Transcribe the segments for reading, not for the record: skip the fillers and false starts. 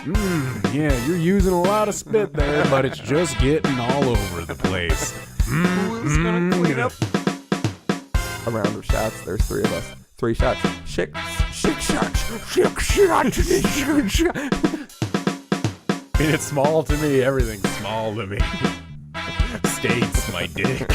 Yeah, you're using a lot of spit there, but it's just getting all over the place. Who's gonna clean up? A round of shots. There's 3 of us. 3 shots. Six shots. I mean, it's small to me. Everything's small to me. States my dick.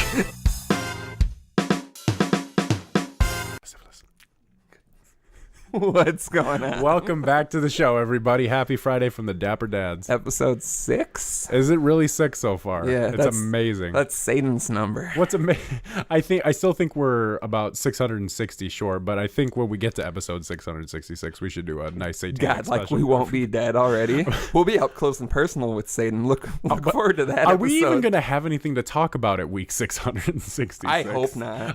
What's going on? Welcome back to the show, everybody. Happy Friday from the Dapper Dads. Episode 6? Is it really 6 so far? Yeah. It's amazing. That's Satan's number. What's amazing? I still think we're about 660 short, but I think when we get to episode 666, we should do a nice satanic God, like special. we won't be dead already. We'll be up close and personal with Satan. Look forward to that episode. Are we even going to have anything to talk about at week 666? I hope not.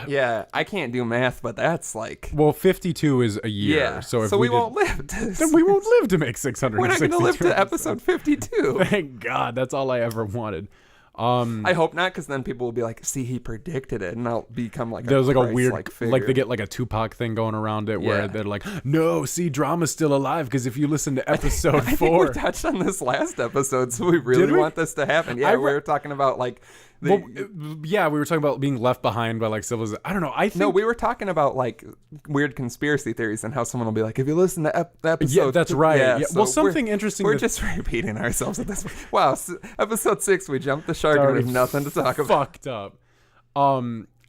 Yeah, I can't do math, but that's like... Well, 52 is a year. Yeah, so we won't live. Then we won't live to make 662. We're not going to live to episode 52. Thank God. That's all I ever wanted. I hope not, because then people will be like, see, he predicted it, and I'll become like there's a like a weird, figure. like they get like a Tupac thing going around it where they're like, no, see, drama's still alive, because if you listen to episode 4. I think we touched on this last episode, so we really want this to happen. Yeah, we were talking about like... we were talking about being left behind by like civilization. I don't know. No, we were talking about like weird conspiracy theories and how someone will be like, if you listen to episode... Yeah, that's right. Yeah, yeah. So well, something interesting... We're just repeating ourselves at this point. Wow, episode 6, we jumped the shark and we have nothing to talk about. Fucked up.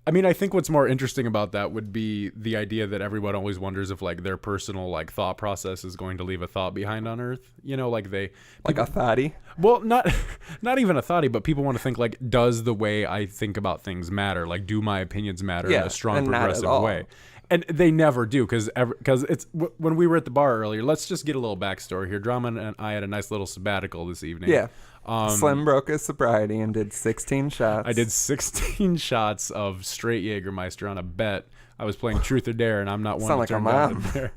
I mean, I think what's more interesting about that would be the idea that everyone always wonders if like their personal like thought process is going to leave a thought behind on Earth. You know, like a thoughty. Well, not even a thoughty, but people want to think like, does the way I think about things matter? Like, do my opinions matter in a strong, progressive way? And they never do, because it's when we were at the bar earlier. Let's just get a little backstory here. Drama and I had a nice little sabbatical this evening. Yeah. Slim broke his sobriety and did 16 shots. I did 16 shots of straight Jägermeister on a bet. I was playing Truth or Dare, and I'm not one to turn down a dare.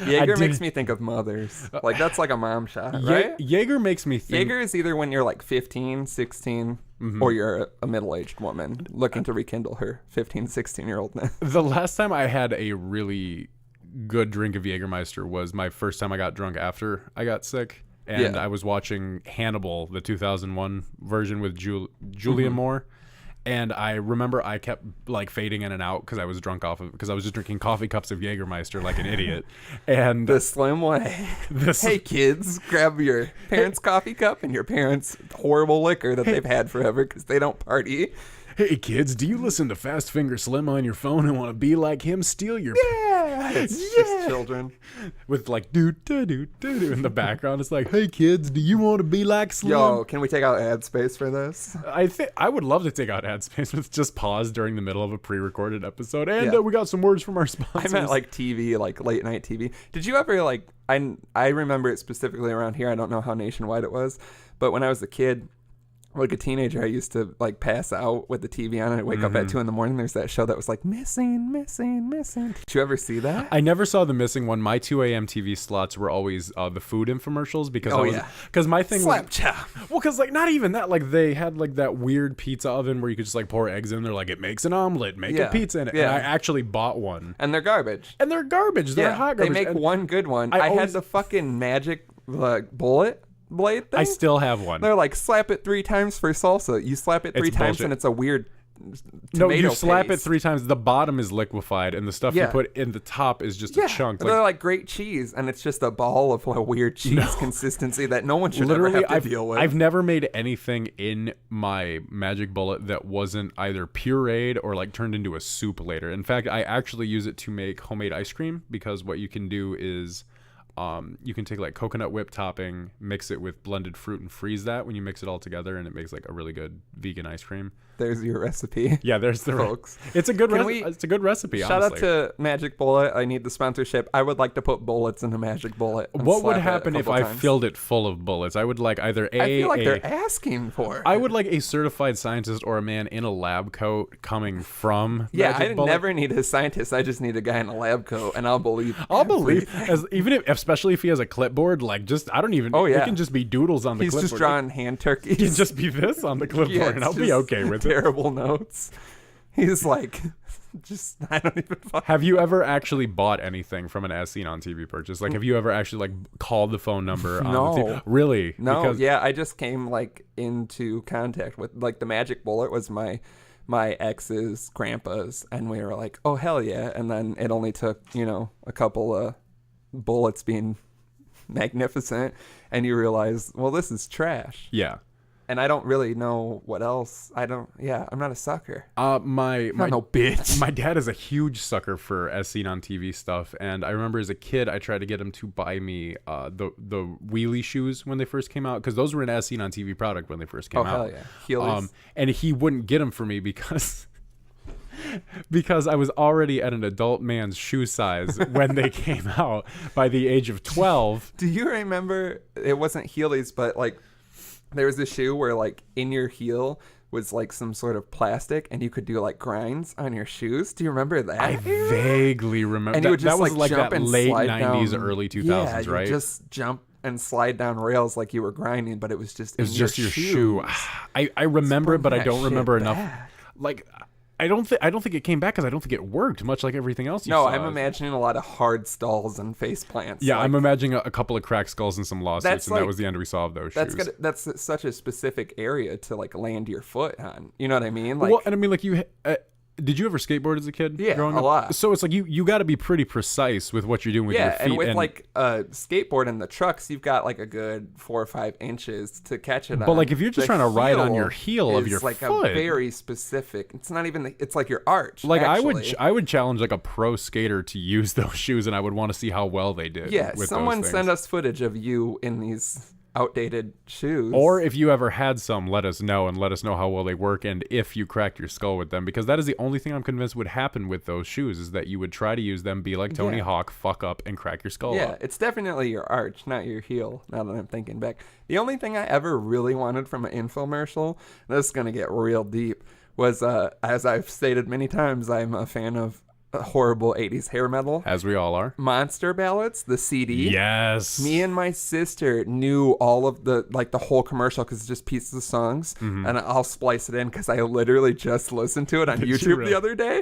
Jaeger makes me think of mothers. Like, that's like a mom shot, right? Jaeger makes me think... Jaeger is either when you're like 15, 16, or you're a middle-aged woman looking to rekindle her 15, 16-year-oldness. The last time I had a really good drink of Jägermeister was my first time I got drunk after I got sick. And I was watching Hannibal, the 2001 version with Julianne Moore. And I remember I kept like fading in and out because I was drunk because I was just drinking coffee cups of Jägermeister like an idiot. And the slim way. Hey kids, grab your parents' coffee cup and your parents' horrible liquor that they've had forever because they don't party. Hey kids, do you listen to Fast Finger Slim on your phone and want to be like him? Steal your... It's just children. With like do-do-do-do-do in the background. It's like, hey kids, do you want to be like Slim? Yo, can we take out ad space for this? I would love to take out ad space with just pause during the middle of a pre-recorded episode. And we got some words from our sponsors. I meant like TV, like late night TV. Did you ever like... I remember it specifically around here. I don't know how nationwide it was. But when I was a kid... Like a teenager, I used to like pass out with the TV on and I'd wake up at 2 a.m. There's that show that was like missing. Did you ever see that? I never saw the missing one. My 2 a.m. TV slots were always the food infomercials because because my thing slap chop. Well, because like not even that. Like they had like that weird pizza oven where you could just like pour eggs in there. Like it makes an omelet, make a pizza in it. Yeah. And I actually bought one. And they're garbage. They're hot garbage. They make one good one. I had the fucking magic bullet blade thing. I still have one. They're like, slap it 3 times for salsa. You slap it 3 times and it's a weird tomato you slap paste. It 3 times. The bottom is liquefied and the stuff you put in the top is just a chunk. They're like great cheese and it's just a ball of a weird cheese consistency that no one should ever have to deal with. I've never made anything in my Magic Bullet that wasn't either pureed or like turned into a soup later. In fact, I actually use it to make homemade ice cream because what you can do is you can take like coconut whip topping, mix it with blended fruit and freeze that when you mix it all together and it makes like a really good vegan ice cream. There's your recipe. Yeah, there's the folks. It's a good it's a good recipe. Shout honestly. out to Magic Bullet. I need the sponsorship. I would like to put bullets in a Magic Bullet. What would happen if I filled it full of bullets? I would like either I feel like they're asking for. I would like a certified scientist or a man in a lab coat coming from Magic Bullet. Never need a scientist. I just need a guy in a lab coat, and I'll believe. Especially if he has a clipboard. Like just I don't even. It can just be doodles on the clipboard. He's just drawing hand turkeys. It can just be this on the clipboard, and I'll be okay with terrible notes. He's like, Just I don't even. Have you ever actually bought anything from an As Seen on TV purchase? Like, have you ever actually like called the phone number? No. Really? No. Because Yeah, I just came like into contact with like the Magic Bullet was my ex's grandpa's, and we were like, oh hell yeah, and then it only took a couple of bullets being magnificent, and you realize, well, this is trash. Yeah. And I don't really know what else. I'm not a sucker. My no bitch. My dad is a huge sucker for As Seen on TV stuff, and I remember as a kid I tried to get him to buy me the wheelie shoes when they first came out, because those were an As Seen on TV product when they first came out. Oh hell yeah, Heelys. And he wouldn't get them for me because I was already at an adult man's shoe size when they came out by the age of 12. Do you remember? It wasn't Heelys, but like. There was a shoe where, like, in your heel was, like, some sort of plastic, and you could do, like, grinds on your shoes. Do you remember that? I vaguely remember. And you would just, that was like jump that and late slide 90s, down. early 2000s, right? You just jump and slide down rails like you were grinding, but it was just your shoe. I remember it, but I don't remember enough. Back. Like, I don't think it came back because I don't think it worked, much like everything else you No, saw. I'm imagining a lot of hard stalls and face plants. Yeah, like, I'm imagining a couple of cracked skulls and some lawsuits, and that was the end we saw of those shoes. That's such a specific area to, like, land your foot on. You know what I mean? Like, well, and I mean, like, did you ever skateboard as a kid? Yeah, growing a up? lot. So it's like you got to be pretty precise with what you're doing with your feet. And with like a skateboard and the trucks, you've got like a good 4 or 5 inches to catch it on. But like if you're just trying to ride on your heel of your like foot, a very specific. It's not even. It's like your arch. Like actually. I would challenge like a pro skater to use those shoes, and I would want to see how well they did. Yeah, with someone those send us footage of you in these outdated shoes. Or if you ever had some, let us know, and let us know how well they work and if you cracked your skull with them, because that is the only thing I'm convinced would happen with those shoes, is that you would try to use them, be like Tony Hawk, fuck up, and crack your skull up. It's definitely your arch, not your heel, now that I'm thinking back. The only thing I ever really wanted from an infomercial, this is going to get real deep, was, as I've stated many times, I'm a fan of horrible 80s hair metal. As we all are. Monster Ballads, the CD. Yes. Me and my sister knew all of the whole commercial because it's just pieces of songs. Mm-hmm. And I'll splice it in because I literally just listened to it on YouTube the other day.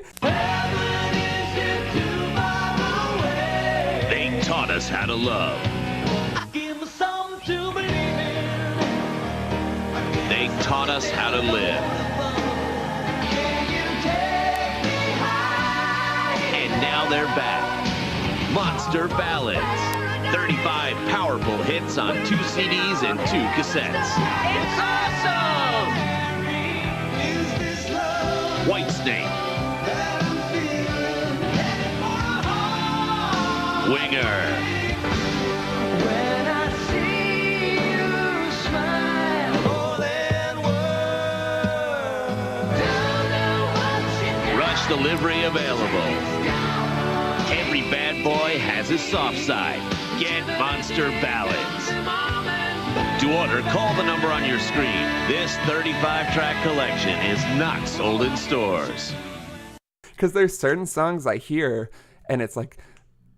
They taught us how to love. They taught us how to live. Now they're back. Monster Ballads. 35 powerful hits on 2 CDs and 2 cassettes. It's awesome! Whitesnake. Winger. When I see you smile more than words. Don't know what you got. Rush delivery available. Every bad boy has his soft side. Get Monster Ballads. To order, call the number on your screen. This 35-track collection is not sold in stores. Because there's certain songs I hear, and it's like,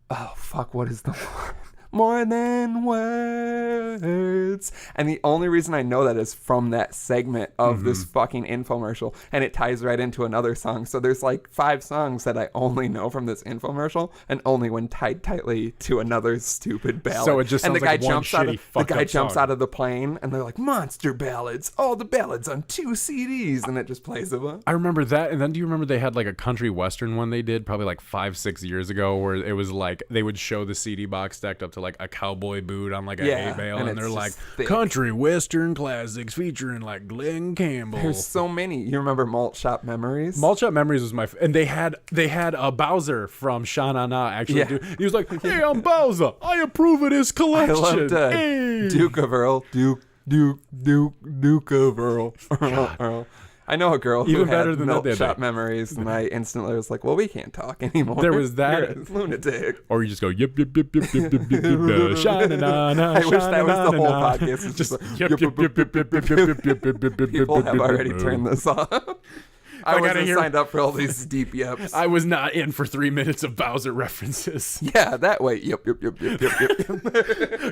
oh, fuck, what is the one? More than words. And the only reason I know that is from that segment of this fucking infomercial. And it ties right into another song. So there's like 5 songs that I only know from this infomercial, and only when tied tightly to another stupid ballad. So it just sounds and the guy like one jumps out shitty of the fucked guy up jumps song. out of the plane, and they're like, Monster Ballads, all the ballads on 2 CDs, and it just plays them. I remember that. And then do you remember they had like a country western one they did probably like 5-6 years ago, where it was like they would show the CD box stacked up to like a cowboy boot on like a hay bale, and they're it's like just thick. country western classics featuring like Glenn Campbell. There's so many. You remember Malt Shop Memories? Malt Shop Memories was my and they had a Bowser from Sha Na Na actually do. He was like, hey, I'm Bowser, I approve of this collection. I loved hey. Duke of Earl. Duke of Earl. Earl. I know a girl who Even had better than Malt that, Shop Memories, and I instantly was like, well, we can't talk anymore. There was that. You're a lunatic. Or you just go yip yip yip yip yip yip yip yip Sha Na Na Na. I wish that was the whole podcast. It's Just just like, yip yip yip yip yip yip yip yip yip yip yip. people have already turned this off. I gotta wasn't hear- signed up for all these deep yips. I was not in for 3 minutes of Bowser references. Yeah, that way. Yep.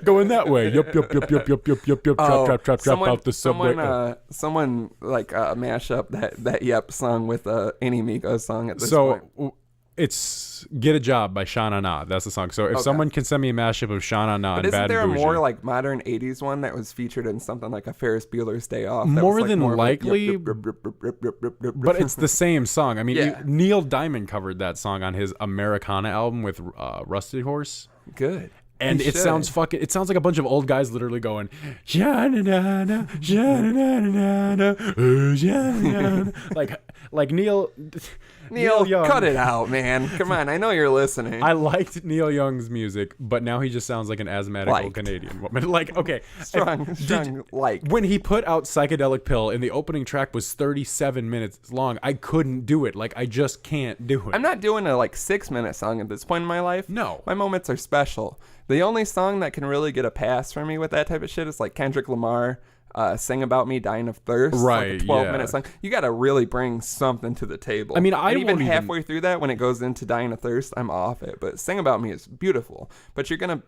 Going that way. Yup. Trap out the subway. Someone like mash up that yep song with any Migos song at this So point. it's Get a Job by Sha Na Na. That's the song. So if someone can send me a mashup of Sha Na Na But and isn't Bad there and a Bougie, more like modern '80s one that was featured in something like a Ferris Bueller's Day Off? that More was, like, than of a likely, but but it's the same song. I mean, Yeah. Neil Diamond covered that song on his Americana album with Rusty Horse. good. And He it sounds should. fucking. It sounds like a bunch of old guys literally going, "Ja-na-na-na, ja-na-na-na-na, oh, ja-na-na-na." like Neil Young. Cut it out, man. Come on, I know you're listening. I liked Neil Young's music, but now he just sounds like an asthmatic old Liked. Canadian woman. Like, okay, strong, like. when he put out Psychedelic Pill and the opening track was 37 minutes long, I couldn't do it. Like, I just can't do it. I'm not doing a 6-minute song at this point in my life. No. My moments are special. The only song that can really get a pass for me with that type of shit is like Kendrick Lamar, Sing About Me, Dying of Thirst. Right, Like a 12-minute yeah. song. You got to really bring something to the table. I mean, I and even won't even- halfway through that, when it goes into Dying of Thirst, I'm off it. But Sing About Me is beautiful. But you're gonna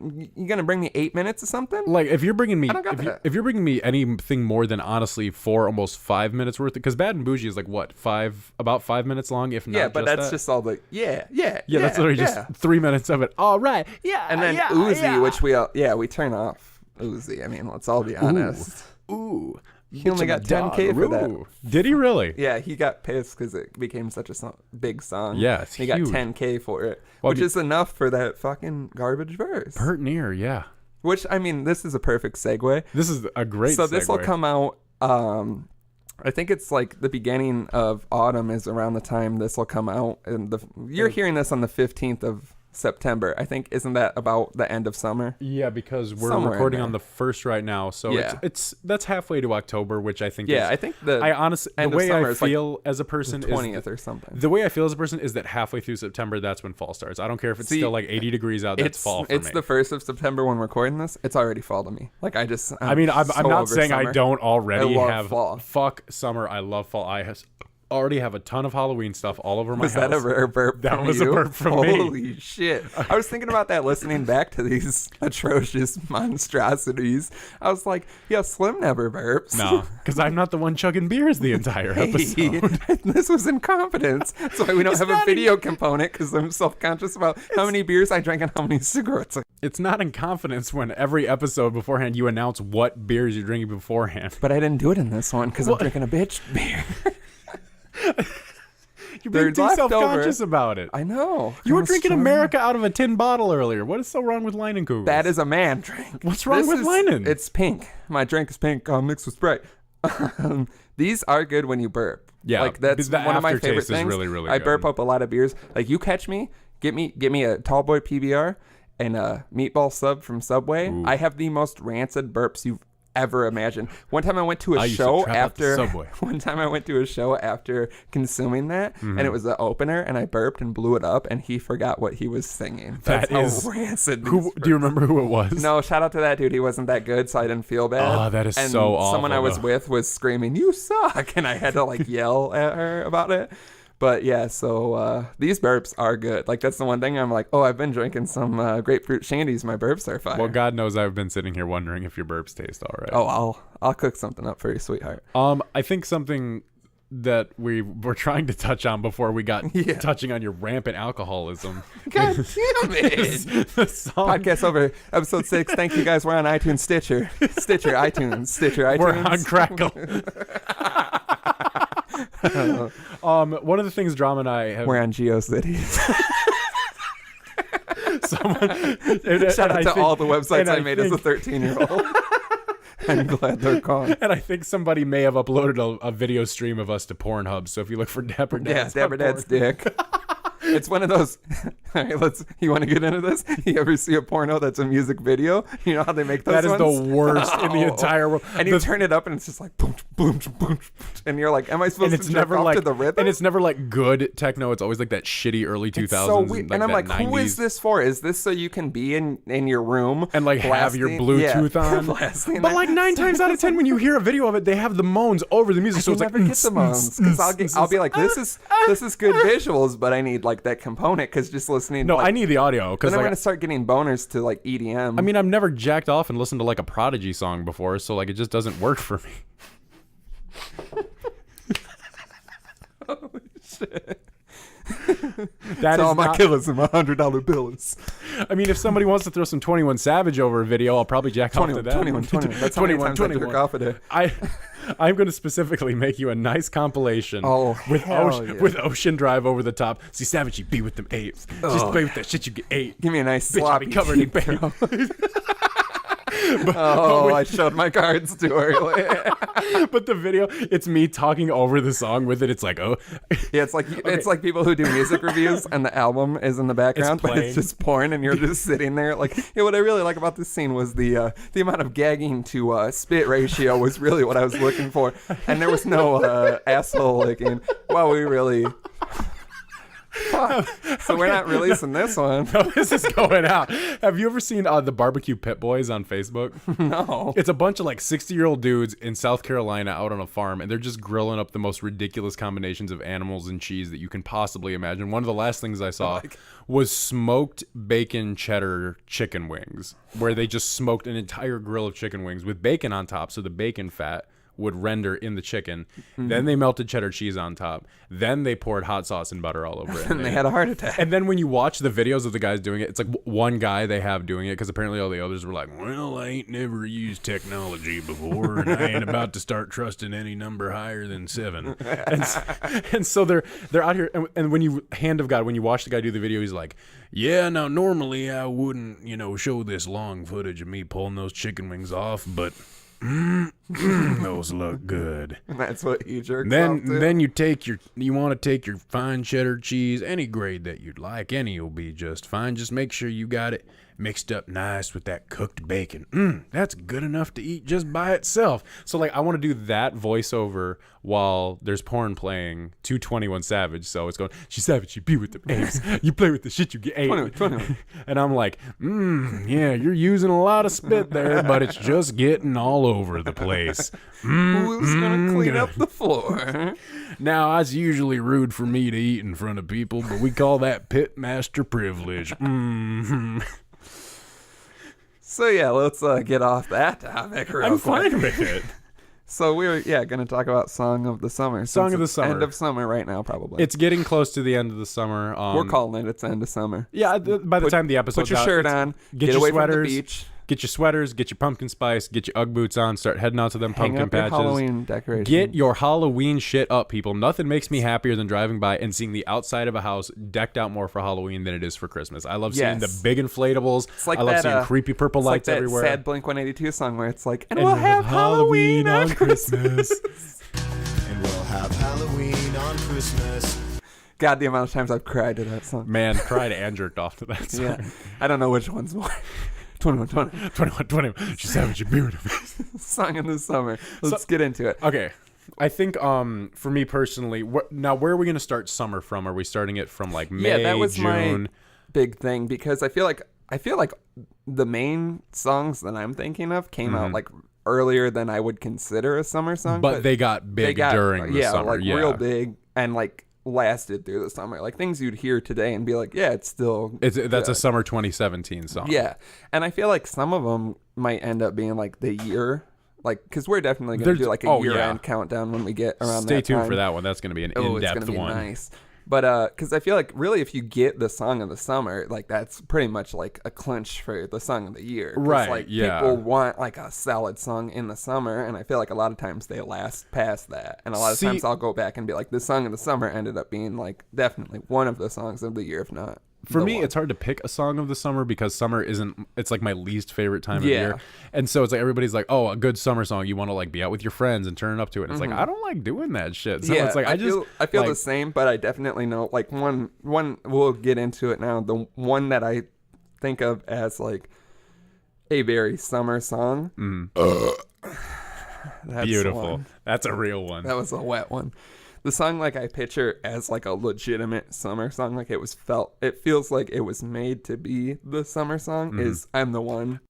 bring me 8 minutes of something? Like, if you're bringing me, I don't got that. if you're bringing me anything more than honestly 4, almost 5 minutes worth, because Bad and Bougie is like what, about 5 minutes long, if not. Yeah, but just that's that. just all the yeah, that's literally yeah. just 3 minutes of it. All right, yeah, And then yeah, Uzi, yeah. which we turn off Uzi. I mean, let's all be honest. Ooh, He only got 10K for that. Ooh. Did he really? Yeah, he got pissed because it became such a big song. Yeah, it's he got huge. 10K for it, Well, which is enough for that fucking garbage verse. Pert near, yeah. Which, I mean, this is a perfect segue. This is a great. So this will segue. come out. I think it's like the beginning of autumn is around the time this will come out, and you're hearing this on the 15th of September. I think, isn't that about the end of summer? Yeah, because we're Somewhere in recording there. on the 1st right now, so Yeah. it's that's halfway to October, which I think. Yeah, is, I think the I honestly the end of way summer I is like feel as a person the is 20th or something. the way I feel as a person is that halfway through September, that's when fall starts. I don't care if it's See, still like 80 degrees out. That's fall for it's me. the 1st of September when we're recording this. It's already fall to me. Like I'm I'm so not over saying I summer. don't already I love have fall. fuck summer. I love fall. Already have a ton of Halloween stuff all over my Was house. that a burp? That from was a you? burp from me. Holy shit! I was thinking about that listening back to these atrocious monstrosities. I was like, yeah, Slim never burps. No, because I'm not the one chugging beers the entire episode. This was incompetence. That's why we don't have a video component, because I'm self-conscious about how many beers I drank and how many cigarettes. It's not in confidence when every episode beforehand you announce what beers you're drinking beforehand. But I didn't do it in this one because I'm drinking a bitch beer. You're They're being too left self-conscious over. about it. I know. You were I'm drinking strong. America out of a tin bottle earlier. What is so wrong with Leinenkugels? That is a man drink. What's wrong with Leinen? It's pink. My drink is pink, mixed with Sprite. These are good when you burp. Yeah, like that's the one of my aftertaste favorite is things. really, really I good. burp up a lot of beers. Like you catch me, get me a tall boy PBR and a meatball sub from Subway. Ooh. I have the most rancid burps you've ever imagined. One time I went to I a used to show trap out the after. Subway. One time I went to a show after consuming that, and it was the opener, and I burped and blew it up, and he forgot what he was singing. That's That is- how rancid. Who these do you remember who it was? no, shout out to that dude. He wasn't that good, so I didn't feel bad. Oh, that is and so awful, someone I was though. with was screaming, "You suck!" and I had to like yell at her about it. But yeah, so these burps are good. Like that's the one thing I'm like, oh, I've been drinking some grapefruit shandies. My burps are fire. Well, God knows I've been sitting here wondering if your burps taste all right. Oh, I'll cook something up for you, sweetheart. I think something that we were trying to touch on before we got touching on your rampant alcoholism. God damn it! is the song. Podcast over, episode 6. Thank you guys. We're on iTunes, Stitcher, iTunes. We're on Crackle. One of the things Drama and I have We're on GeoCities. Shout out to all the websites I made as a 13-year-old. I'm glad they're gone. and I think somebody may have uploaded a video stream of us to Pornhub. So if you look for Dapper Yeah, Dad's, Dapper Dad's dick. It's one of those. All right, you want to get into this? You ever see a porno that's a music video? You know how they make those that is ones? the worst in the entire world. And you turn it up and it's just like boom, boom, boom, boom, and you're like, am I supposed to jerk off to the rhythm? And it's never like good techno. It's always like that shitty early 2000s. It's so weird. Like and I'm like, 90s. who is this for? Is this so you can be in your room and like have your Bluetooth on? But like 9 times out of 10, when you hear a video of it, they have the moans over the music. So it's never like get the moans because I'll be like, this is good visuals, but I need like that component because just listening. No, like, I need the audio because then I'm like, gonna start getting boners to like EDM. I mean, I've never jacked off and listened to like a Prodigy song before, so like it just doesn't work for me. Oh shit. That all is my not, killers and my $100 bills. I mean, if somebody wants to throw some 21 Savage over a video, I'll probably jack off to that. 21. That's how many times I jerk off a day. I'm going to specifically make you a nice compilation with Ocean Drive over the top. See, Savage, you be with them apes. Just play with that shit you get ate. Give me a nice Bitch, I'll sloppy be covered in paint. paint. I showed my cards too early. But the video, it's me talking over the song with it. It's like, oh. Yeah, it's like people who do music reviews and the album is in the background, but it's just porn and you're just sitting there. Like, yeah, what I really like about this scene was the amount of gagging to spit ratio was really what I was looking for, and there was no asshole licking. Wow, we really. So we're not releasing this one. No, this is going out. Have you ever seen the BBQ Pit Boys on Facebook? No. It's a bunch of like 60-year-old dudes in South Carolina out on a farm, and they're just grilling up the most ridiculous combinations of animals and cheese that you can possibly imagine. One of the last things I saw was smoked bacon cheddar chicken wings, where they just smoked an entire grill of chicken wings with bacon on top, so the bacon fat would render in the chicken. Then they melted cheddar cheese on top. Then they poured hot sauce and butter all over it. And they had a heart attack. And then when you watch the videos of the guys doing it, it's like one guy they have doing it, because apparently all the others were like, well, I ain't never used technology before, and I ain't about to start trusting any number higher than 7. And so they're out here, and when you, hand of God, when you watch the guy do the video, he's like, yeah, now normally I wouldn't, show this long footage of me pulling those chicken wings off, but those look good. And that's what he jerks off to. Then you want to take your fine cheddar cheese, any grade that you'd like, any will be just fine. Just make sure you got it mixed up nice with that cooked bacon. That's good enough to eat just by itself. So like I want to do that voiceover while there's porn playing to 21 Savage. So it's going, she's savage, you be with the apes, you play with the shit you get ate. 21. And I'm like, yeah, you're using a lot of spit there, but it's just getting all over the place. Who's gonna clean up the floor? Now, it's usually rude for me to eat in front of people, but we call that pit master privilege. So yeah, let's get off that topic real I'm quick. fine with it. So we're going to talk about Song of the Summer. Song since of the it's Summer. End of summer right now, probably. It's getting close to the end of the summer. We're calling it. It's end of summer. Yeah, by the time the episode's Put your out, shirt on. Get Get your away sweaters. from the beach. Get your sweaters, get your pumpkin spice, get your Ugg boots on, start heading out to them Hang pumpkin up your patches. Halloween decorations. Get your Halloween shit up, people. Nothing makes me happier than driving by and seeing the outside of a house decked out more for Halloween than it is for Christmas. I love seeing the big inflatables. It's like I love that, seeing creepy purple it's lights like that everywhere. sad Blink-182 song where it's like, and And we'll have Halloween on Christmas. And we'll have Halloween on Christmas. God, the amount of times I've cried to that song. Man, cried and jerked off to that song. Yeah. I don't know which one's more. 21. 21. She's savage, you beautiful. Song in the summer. Let's get into it. Okay. I think for me personally, now where are we going to start summer from? Are we starting it from like May, Yeah, that was June? my big thing because I feel like the main songs that I'm thinking of came out like earlier than I would consider a summer song. But they got big during the summer. Like real big and like lasted through the summer. Like things you'd hear today and be like, yeah, it's still that's a summer 2017 song. Yeah. And I feel like some of them might end up being like the year. Like, because we're definitely going to do like a year-end countdown when we get around Stay that tuned time. for that one. That's going to be an in-depth it's gonna be one. Nice. But because I feel like really if you get the song of the summer, like that's pretty much like a clinch for the song of the year. 'Cause, Right, like, yeah. People want like a solid song in the summer, and I feel like a lot of times they last past that. And a lot of times I'll go back and be like, the song of the summer ended up being like definitely one of the songs of the year, if not. For me, it's hard to pick a song of the summer because summer it's like my least favorite time of year. And so it's like everybody's like, oh, a good summer song. You want to like be out with your friends and turn it up to it. And it's like, I don't like doing that shit. So it's like, I feel like, the same, but I definitely know like one, we'll get into it now. The one that I think of as like a very summer song That's the Beautiful. one. That's a real one. That was a wet one. The song, like, I picture as like a legitimate summer song, like it feels like it was made to be the summer song, is I'm the One.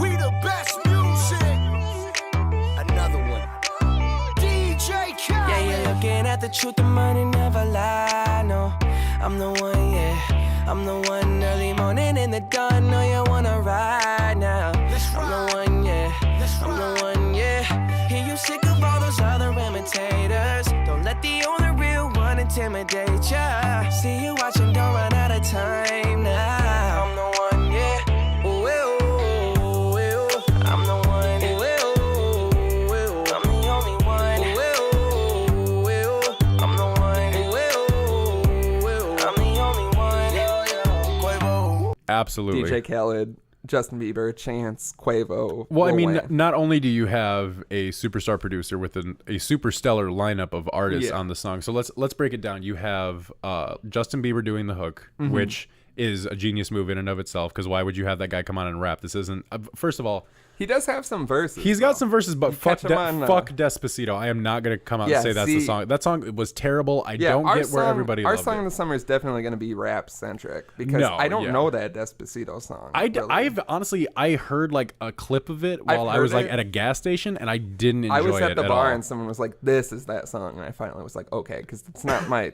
We the best music. Another one. DJ Khaled. Yeah, you're looking at the truth, the money never lie. No, I'm the one, yeah. I'm the one early morning in the dawn. Know you wanna ride now. I'm the one, yeah. I'm the one, yeah. Hear you sick of all those other imitators. Don't let the only real one intimidate ya. See you watching, don't run out of time now. I'm the one, yeah. Ooh, ooh, ooh. I'm the one. Ooh, ooh, ooh. I'm the only one. Ooh, ooh, ooh. I'm the one. Ooh, ooh, ooh. I'm the only one. Quavo. Absolutely. DJ Khaled, Justin Bieber, Chance, Quavo. Well, I Lil mean, Wayne. not only do you have a superstar producer with a super stellar lineup of artists Yeah. on the song, so let's break it down. You have Justin Bieber doing the hook, which is a genius move in and of itself. Because why would you have that guy come on and rap? This isn't. First of all, He does have some verses. he's got some verses, but fuck, catch him on, fuck Despacito. I am not gonna come out Yeah, and say that's the see- song. That song was terrible. I Yeah, don't our get where song- everybody Our loved song it. in the summer is definitely going to be rap centric because No, I don't yeah. know that Despacito song. really. I've honestly heard like a clip of it while I heard was like it. at a gas station, and I didn't enjoy I was at it the at bar all. and someone was like, "This is that song," and I finally was like, "Okay," because it's not my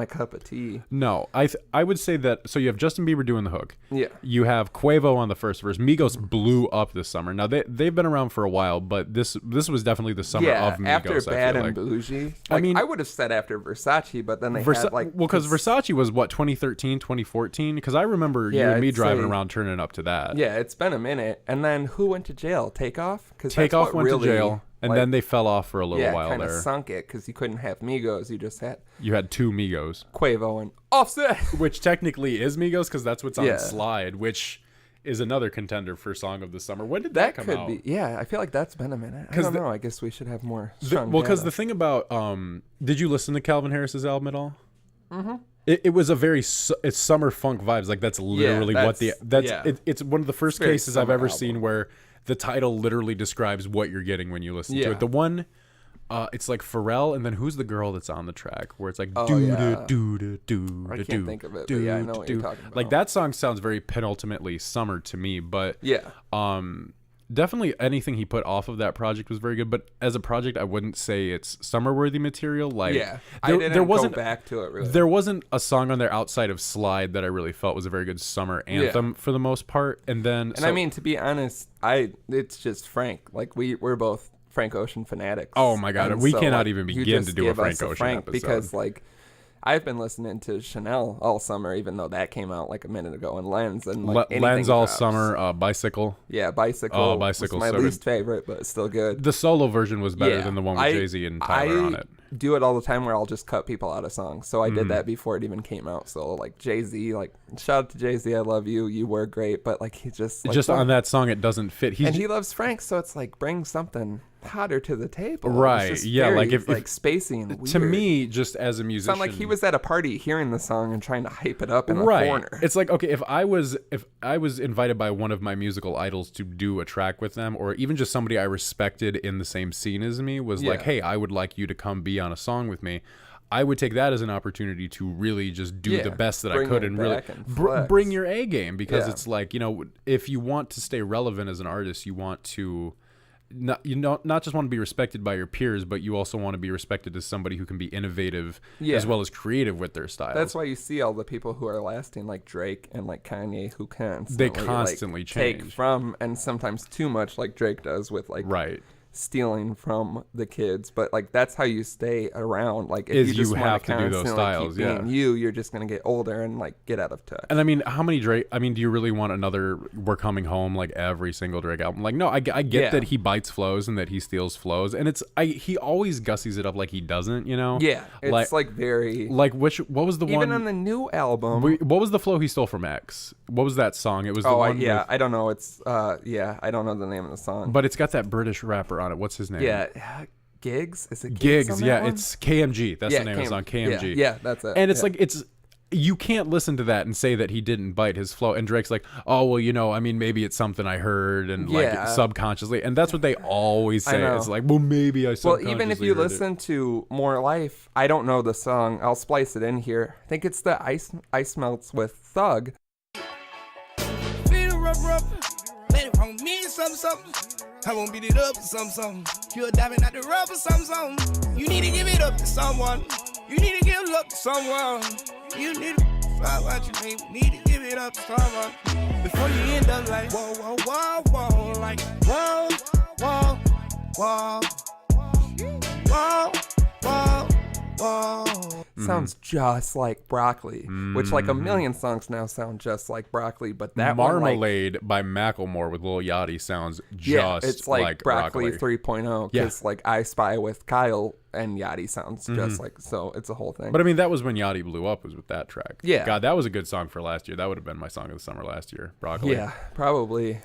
cup of tea. No, I would say that. So you have Justin Bieber doing the hook. Yeah. You have Quavo on the first verse. Migos blew up this summer. Now they've been around for a while, but this was definitely the summer Yeah, of Migos. after I Bad feel and like. Bougie. I Like, mean- I would have said after Versace, but then they had like well, because Versace was what 2013, 2014. Because I remember you Yeah, and me I'd driving say- around turning up to that. Yeah, it's been a minute. And then who went to jail? Takeoff? Because Takeoff went to jail, and then they fell off for a little yeah, while kind of there. sunk it because you couldn't have Migos. You just had You had two Migos, Quavo and Offset. which technically is Migos because that's what's on Yeah. Slide, which is another contender for Song of the Summer. When did That come could out? be. Yeah, I feel like that's been a minute. I 'Cause don't the- know. I guess we should have more. Well, because the thing about did you listen to Calvin Harris's album at all? Mm-hmm. It was a very it's summer funk vibes. Like that's literally what yeah. it's one of the first very cases I've summer ever album. seen where the title literally describes what you're getting when you listen to Yeah. it. The one, it's like Pharrell, and then who's the girl that's on the track where it's like Oh, do yeah. do do. I can't think of it, but yeah, I know what you're talking about. Like that song sounds very penultimately summer to me, but Yeah. definitely anything he put off of that project was very good. But as a project, I wouldn't say it's summer worthy material. Like Yeah. I didn't there wasn't go back to it really. there wasn't a song on there outside of Slide that I really felt was a very good summer anthem for the most part. And then, And I mean, to be honest, it's just Frank. Like we're both Frank Ocean fanatics. Oh my God, And we so, cannot like, even you begin just to do a give Frank us Ocean episode. because like I've been listening to Chanel all summer, even though that came out like a minute ago, and Lens and like anything Lens all drops. summer, Bicycle. Yeah, Bicycle. Oh, Bicycle's was my so least good. favorite, but it's still good. The solo version was better Yeah, than the one with Jay-Z and Tyler on it. do it all the time where I'll just cut people out of songs. So I Mm-hmm. did that before it even came out. So like Jay-Z, like shout out to Jay-Z, I love you. You were great, but like he just like, Just on that song, it doesn't fit. and he loves Frank, so it's like bring something hotter to the table. It's Right, just yeah, very, like if spacey and weird. to me, just as a musician, sound like he was at a party hearing the song and trying to hype it up in a right. corner. It's like, okay, if I was invited by one of my musical idols to do a track with them, or even just somebody I respected in the same scene as me was like, Yeah. hey, I would like you to come be on a song with me, I would take that as an opportunity to really just do Yeah, the best that I bring could it and really back and flex. bring your A game, because Yeah. it's like, if you want to stay relevant as an artist, you want to not just want to be respected by your peers, but you also want to be respected as somebody who can be innovative Yeah. as well as creative with their style. That's why you see all the people who are lasting, like Drake and like Kanye, who They constantly take change. from, and sometimes too much, like Drake does with like right. stealing from the kids. But like that's how you stay around. Like if Is you just you wanna have to do those constantly styles, keep yeah. being you're just gonna get older and like get out of touch. And I mean, how many Drake? I mean, do you really want another "We're Coming Home" like every single Drake album? Like, no, I get Yeah. that he bites flows and that he steals flows, and he always gussies it up like he doesn't, Yeah, it's like very like what was the even one? on the new album. What was the flow he stole from X? What was that song? It was the one. I don't know. It's I don't know the name of the song. but it's got that British rapper on it. What's his name? yeah, Gigs. Is it Gigs? Gigs. on that Yeah, one? it's KMG. That's Yeah, the name of the song. KMG. KMG. Yeah, that's it. And it's Yeah. like you can't listen to that and say that he didn't bite his flow. And Drake's like, oh, well, I mean, maybe it's something I heard and like subconsciously. And that's what they always say. It's like, well, maybe I subconsciously Well, even if you heard listen to More Life, I don't know the song. I'll splice it in here. I think it's the Ice Melts with Thug. Feel rub, let it from me something. I won't beat it up to something. You're diving at the rub or something. You need to give it up to someone. You need to give love to someone. You need to find what you need to give it up to someone. Before you end up like, whoa, whoa, whoa, whoa. Like, whoa, whoa, whoa. Whoa, whoa, whoa. Sounds just like Broccoli, which like a million songs now sound just like Broccoli, but that Marmalade by Macklemore with Lil Yachty sounds just it's like Broccoli 3.0 because like I Spy with Kyle and Yachty sounds just like, so it's a whole thing. But I mean, that was when Yachty blew up, was with that track. Yeah. God, that was a good song for last year. That would have been my song of the summer last year, Broccoli. Yeah, probably.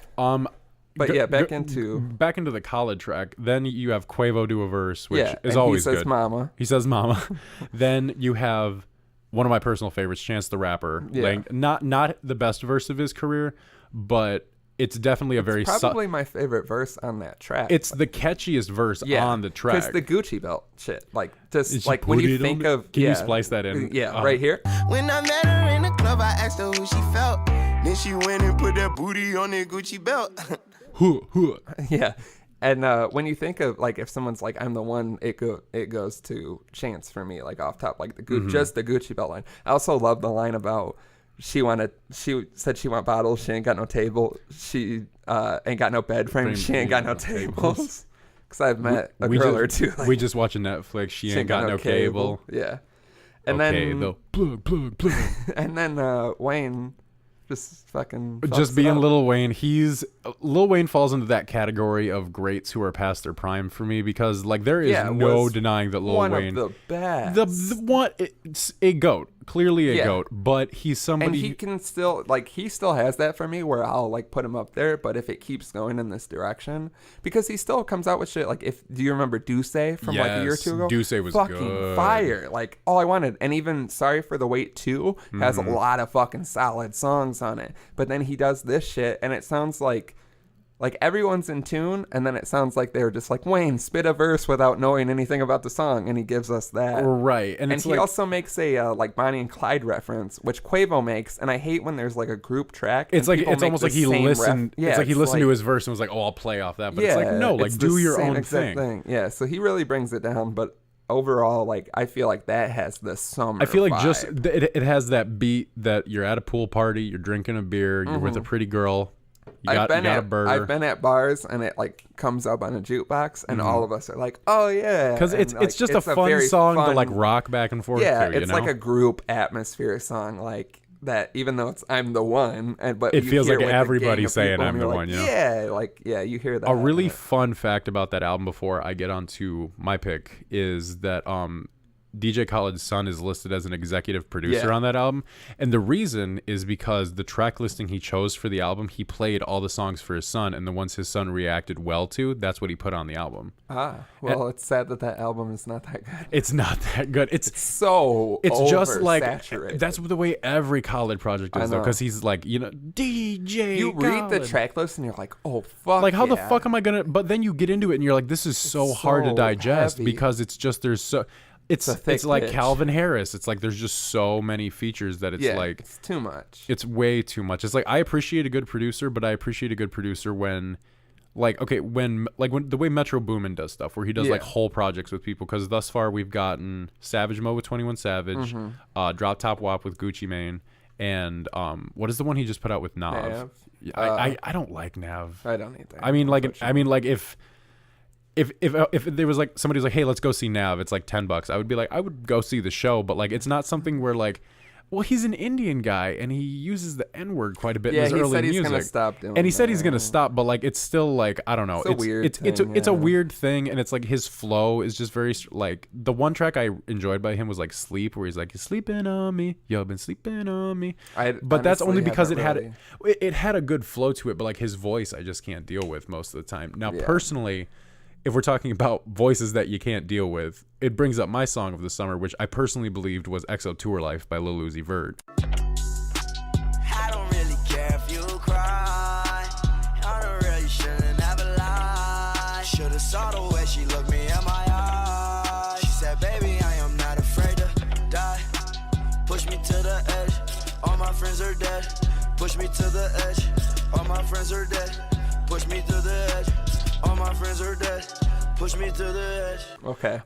But back into the Khalid track. Then you have Quavo do a verse, which is and always he says good. Mama. He says "Mama." Then you have one of my personal favorites, Chance the Rapper. Not the best verse of his career, but it's definitely probably my favorite verse on that track. It's the catchiest verse on the track. Because the Gucci belt shit, like just like when you think of, can you splice that in? Yeah, right here. When I met her in the club, I asked her who she felt. Then she went and put that booty on that Gucci belt. Yeah. And when you think of like if someone's like I'm the one, it goes to Chance for me, like off top, like just the Gucci belt line. I also love the line about she said she want bottles, she ain't got no table, she ain't got no bed frame, she ain't got no tables. Because I've met a girl or two. We just watching Netflix. She ain't got no cable. Yeah. And then the plug. And then Wayne. Just being Lil Wayne. Lil Wayne falls into that category of greats who are past their prime for me because like there is no denying that Lil Wayne, one of the best, the one, it's a goat, clearly a goat, but he's somebody, and he can still he still has that for me where I'll like put him up there, but if it keeps going in this direction, because he still comes out with shit like do you remember Duce from like a year or two ago? Duce was fucking good. Fire, like all I wanted, and even Sorry for the Wait 2 has a lot of fucking solid songs on it, but then he does this shit and it sounds like everyone's in tune, and then it sounds like they were just like, Wayne, spit a verse without knowing anything about the song, and he gives us that. Right. And he also makes a like Bonnie and Clyde reference, which Quavo makes, and I hate when there's like a group track. It's like it's almost like he listened. It's like he listened to his verse and was like, "Oh, I'll play off that." But it's like, no, like do your own thing. Yeah. So he really brings it down, but overall, like I feel like that has the summer. I feel like vibe. just it has that beat that you're at a pool party, you're drinking a beer, you're with a pretty girl. I've been at bars and it like comes up on a jukebox and all of us are like, oh yeah, because it's just a fun song to like rock back and forth. Yeah, to, it's like a group atmosphere song like that. Even though it's I'm the one, but it feels like everybody's saying I'm the one. You hear that. A really fun fact about that album before I get onto my pick is that DJ Khaled's son is listed as an executive producer on that album. And the reason is because the track listing he chose for the album, he played all the songs for his son, and the ones his son reacted well to, that's what he put on the album. It's sad that album is not that good. It's not that good. It's just like, that's the way every Khaled project is, though, because he's like, DJ You read the Khaled. track list and you're like, oh, fuck. Like, how the fuck am I going to, but then you get into it and you're like, this is so hard to digest heavy. because it's just, it's like Calvin Harris. It's like there's just so many features that it's too much. It's way too much. It's like I appreciate a good producer, but I appreciate a good producer when when the way Metro Boomin does stuff where he does like whole projects with people, because thus far we've gotten Savage Mode with 21 Savage, Drop Top WAP with Gucci Mane, and what is the one he just put out with Nav? I don't like Nav. I don't either. I mean like if there was like somebody was like, hey, let's go see Nav, it's like $10, I would be like, I would go see the show, but like it's not something where like, well, he's an Indian guy and he uses the N-word quite a bit in his early music. He's gonna stop doing and he said he's gonna stop, but like it's still like, I don't know, it's a weird thing, it's a weird thing, and it's like his flow is just very like, the one track I enjoyed by him was like Sleep, where he's like, you're sleeping on me, you've been sleeping on me, but that's only because it had a good flow to it, but like his voice I just can't deal with most of the time. Now personally, if we're talking about voices that you can't deal with, it brings up my song of the summer, which I personally believed was XO Tour Life by Lil Uzi Vert. I don't really care if you cry. I don't really shouldn't ever lie. Should've saw the way she looked me in my eyes. She said, baby, I am not afraid to die. Push me to the edge. All my friends are dead. Push me to the edge. All my friends are dead. Push me to the edge. All my friends are dead. Push me to the edge. Okay.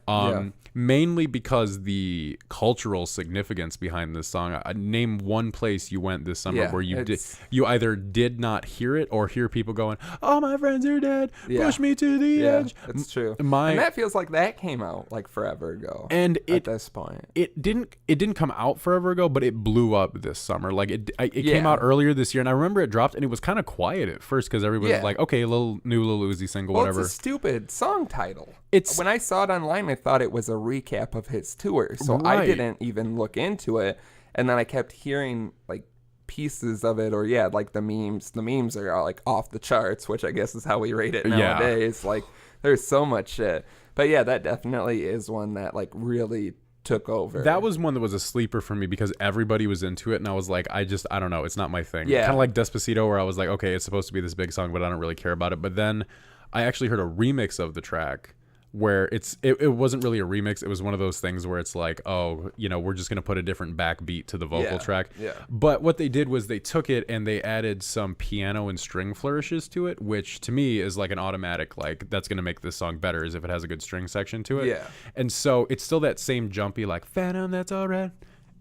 Mainly because the cultural significance behind this song. Name one place you went this summer where you either did not hear it or hear people going, "Oh, my friends are dead. Push me to the edge." It's true. And that feels like that came out like forever ago. And at this point, it didn't come out forever ago, but it blew up this summer. Like it came out earlier this year, and I remember it dropped, and it was kind of quiet at first because everybody was like, "Okay, new Lil Uzi single, whatever." It's a stupid song title. It's when I saw it online, I thought it was a recap of his tour, so I didn't even look into it. And then I kept hearing like pieces of it, or like the memes. The memes are like off the charts, which I guess is how we rate it nowadays. Like there's so much shit. But yeah, that definitely is one that like really took over. That was one that was a sleeper for me because everybody was into it, and I was like, I don't know, it's not my thing. Kind of like Despacito, where I was like, okay, it's supposed to be this big song, but I don't really care about it. But then I actually heard a remix of the track where it wasn't really a remix. It was one of those things where it's like, oh, we're just going to put a different backbeat to the vocal track. Yeah. But what they did was they took it and they added some piano and string flourishes to it, which to me is like an automatic, like that's going to make this song better is if it has a good string section to it. Yeah. And so it's still that same jumpy, like, Phantom, that's all right.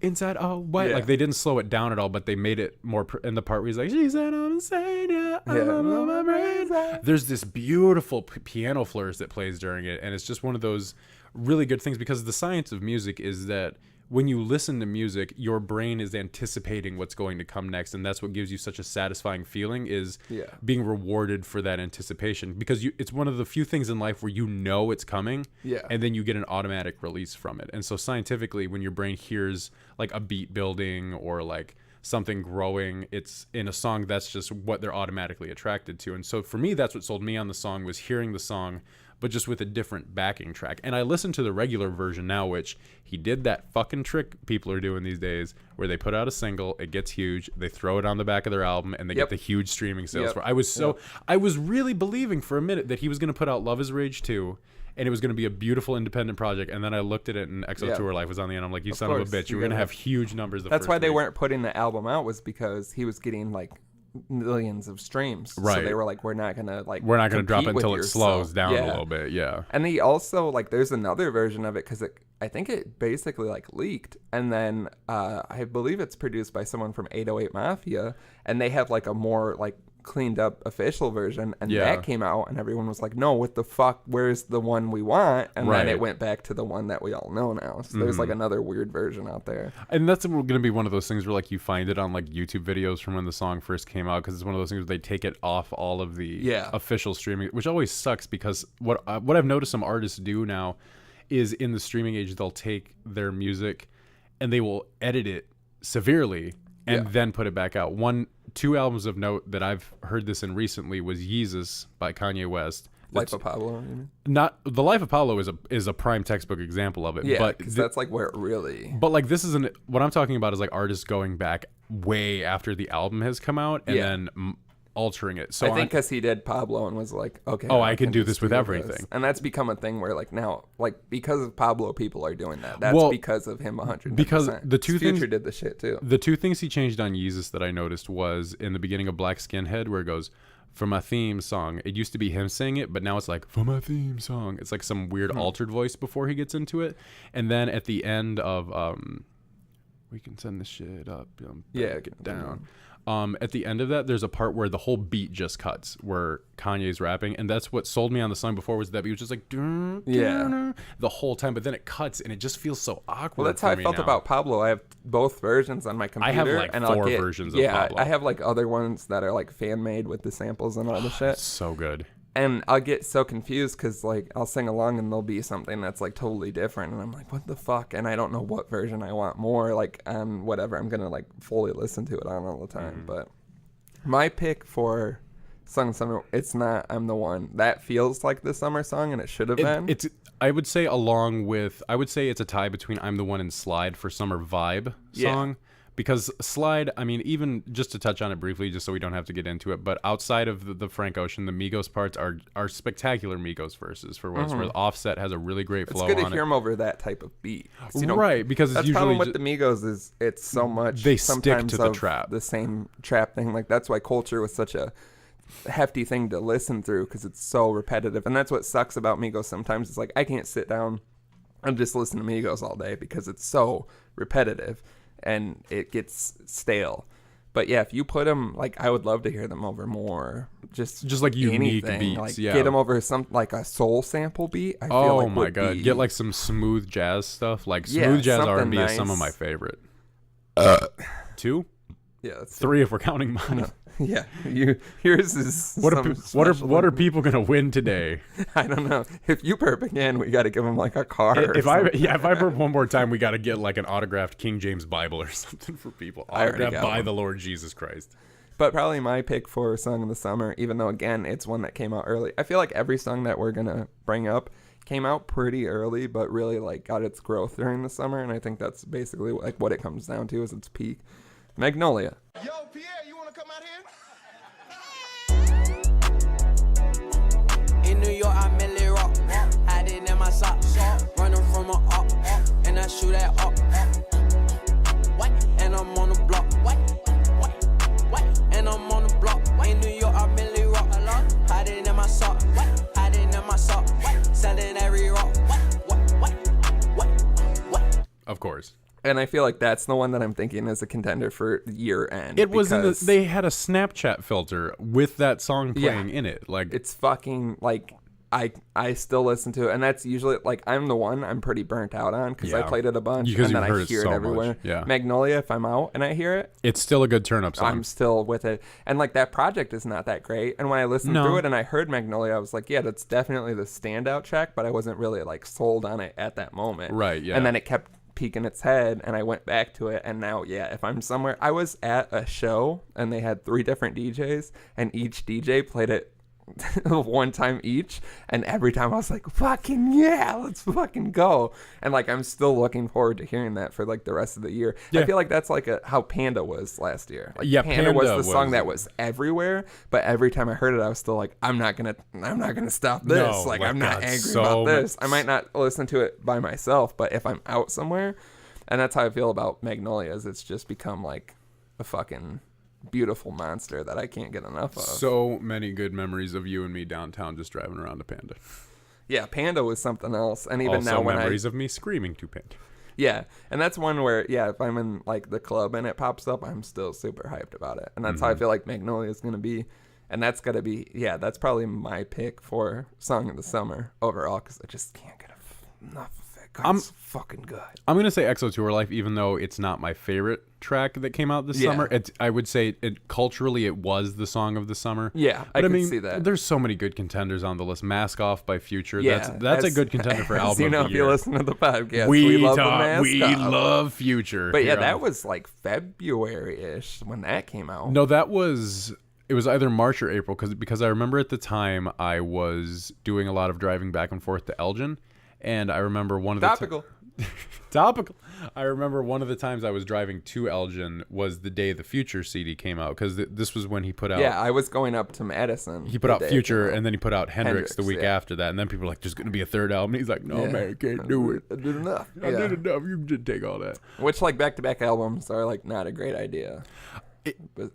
Inside all white, like they didn't slow it down at all, but they made it more in the part where he's like, she said I'm insane, I'm on my brains. There's this beautiful piano flourish that plays during it, and it's just one of those really good things because the science of music is that when you listen to music, your brain is anticipating what's going to come next, and that's what gives you such a satisfying feeling is being rewarded for that anticipation because it's one of the few things in life where it's coming and then you get an automatic release from it. And so scientifically, when your brain hears like a beat building or like something growing, it's in a song, that's just what they're automatically attracted to. And so for me, that's what sold me on the song was hearing the song but just with a different backing track. And I listened to the regular version now, which he did that fucking trick people are doing these days where they put out a single, it gets huge, they throw it on the back of their album, and they get the huge streaming sales for it. I was really believing for a minute that he was going to put out Love is Rage 2, and it was going to be a beautiful independent project. And then I looked at it, and XO Tour Life was on the end. I'm like, you son of a bitch, you were going to have huge numbers the That's first why they week. weren't putting the album out, was because he was getting like millions of streams. Right. So they were like, we're not gonna drop it until it slows down a little bit. Yeah. And he also like, there's another version of it because I think it basically like leaked, and then I believe it's produced by someone from 808 Mafia, and they have like a more like cleaned up official version, and that came out, and everyone was like, no, what the fuck, where's the one we want? And then it went back to the one that we all know now. So there's like another weird version out there, and that's going to be one of those things where like you find it on like YouTube videos from when the song first came out, because it's one of those things where they take it off all of the official streaming, which always sucks, because what I've noticed some artists do now is in the streaming age, they'll take their music and they will edit it severely and then put it back out. Two albums of note that I've heard this in recently was Yeezus by Kanye West. Life of Pablo, you mean? Not the Life of Pablo is a prime textbook example of it. Yeah, because that's like where it really. But like this isn't what I'm talking about. Is like artists going back way after the album has come out and then altering it. So I think because he did Pablo and was like, okay, I can do this with everything. And that's become a thing where like now, like because of Pablo, people are doing that. That's because of him 100%. Because the two things Future did the shit too. The two things he changed on Yeezus that I noticed was in the beginning of Black Skinhead, where it goes, for my theme song. It used to be him saying it, but now it's like, for my theme song. It's like some weird altered voice before he gets into it. And then at the end of we can send this shit up. Get down. At the end of that, there's a part where the whole beat just cuts, where Kanye's rapping, and that's what sold me on the song before, was that he was just like, the whole time, but then it cuts, and it just feels so awkward. Well, that's how I felt about Pablo. I have both versions on my computer. I have like four versions of Pablo. I have like other ones that are like fan made with the samples and all the shit. So good. And I'll get so confused because, like, I'll sing along and there'll be something that's, like, totally different. And I'm like, what the fuck? And I don't know what version I want more. Like, whatever. I'm going to, like, fully listen to it on all the time. But my pick for Song of the Summer, it's not I'm the One. That feels like the summer song, and it should have been. It's I would say it's a tie between I'm the One and Slide for summer vibe song. Because Slide, I mean, even just to touch on it briefly, just so we don't have to get into it, but outside of the Frank Ocean, the Migos parts are spectacular Migos verses for what it's worth. Offset has a really great flow on it. It's good to hear them over that type of beat. Right, because that's it's usually... That's the problem with the Migos is it's so much... They stick to the trap. The same trap thing. Like, that's why Culture was such a hefty thing to listen through, because it's so repetitive. And that's what sucks about Migos sometimes. It's like, I can't sit down and just listen to Migos all day because it's so repetitive. And it gets stale. But yeah, if you put them, like, I would love to hear them over more. Just like unique anything. beats, like, yeah. Get them over some, like, a soul sample beat. I feel like my God. Get, like, some smooth jazz stuff. Like, smooth jazz R&B is some of my favorite. 2? Yeah. That's 3 if we're counting mine. No. Yeah, yours is what are people gonna win today? I don't know. If you burp again, we got to give them like a car. If I burp one more time, we got to get like an autographed King James Bible or something for people. Autographed by the Lord Jesus Christ. But probably my pick for Song of the Summer, even though again it's one that came out early. I feel like every song that we're gonna bring up came out pretty early, but really like got its growth during the summer, and I think that's basically like what it comes down to is its peak. Magnolia. Yo, Pierre, you want to come out here? In New York, I merely rock, hiding in my socks, running from a up, and I shoot at up, and I'm on the block, and I'm on the block. In New York, I merely rock, hiding in my sock, selling every rock. Of course. And I feel like that's the one that I'm thinking is a contender for year end. It was they had a Snapchat filter with that song playing in it. Like, it's fucking like I still listen to it, and that's usually like I'm the one I'm pretty burnt out on because I played it a bunch and then I hear it everywhere. Much. Yeah. Magnolia, if I'm out and I hear it, it's still a good turn up song. I'm still with it, and like that project is not that great. And when I listened through it and I heard Magnolia, I was like, yeah, that's definitely the standout track, but I wasn't really like sold on it at that moment. Right. Yeah. And then it kept peeking its head, and I went back to it, and now if I'm somewhere, I was at a show and they had 3 different DJs, and each DJ played it one time each, and every time I was like, fucking yeah, let's fucking go. And like I'm still looking forward to hearing that for like the rest of the year. I feel like that's like how Panda was last year. Like, Panda was the song that was everywhere, but every time I heard it I was still like, I'm not gonna stop this. I'm not angry about this. I might not listen to it by myself, but if I'm out somewhere, and that's how I feel about Magnolias, it's just become like a fucking beautiful monster that I can't get enough of. So many good memories of you and me downtown just driving around to Panda. Yeah, Panda was something else. And even also now when memories of me screaming to Panda. Yeah, and that's one where, if I'm in like the club and it pops up, I'm still super hyped about it. And that's how I feel like Magnolia is going to be. And that's going to be, that's probably my pick for Song of the Summer overall, because I just can't get enough of it. It's fucking good. I'm going to say EXO Tour Life, even though it's not my favorite track that came out this summer. I would say culturally it was the song of the summer. Yeah, but I can see that. There's so many good contenders on the list. Mask Off by Future. That's a good contender for album you know, of the year. If you listen to the podcast, we love Future. But that was like February-ish when that came out. No, it was either March or April because I remember at the time I was doing a lot of driving back and forth to Elgin. And I remember one of the topical. I remember one of the times I was driving to Elgin was the day the Future CD came out, because this was when he put out. Yeah, I was going up to Madison. He put out Future, and then he put out Hendrix the week after that, and then people were like, "There's going to be a third album." And he's like, "No, man, you can't do it. I did enough. I did enough. You can just take all that." Which like back-to-back albums are like not a great idea.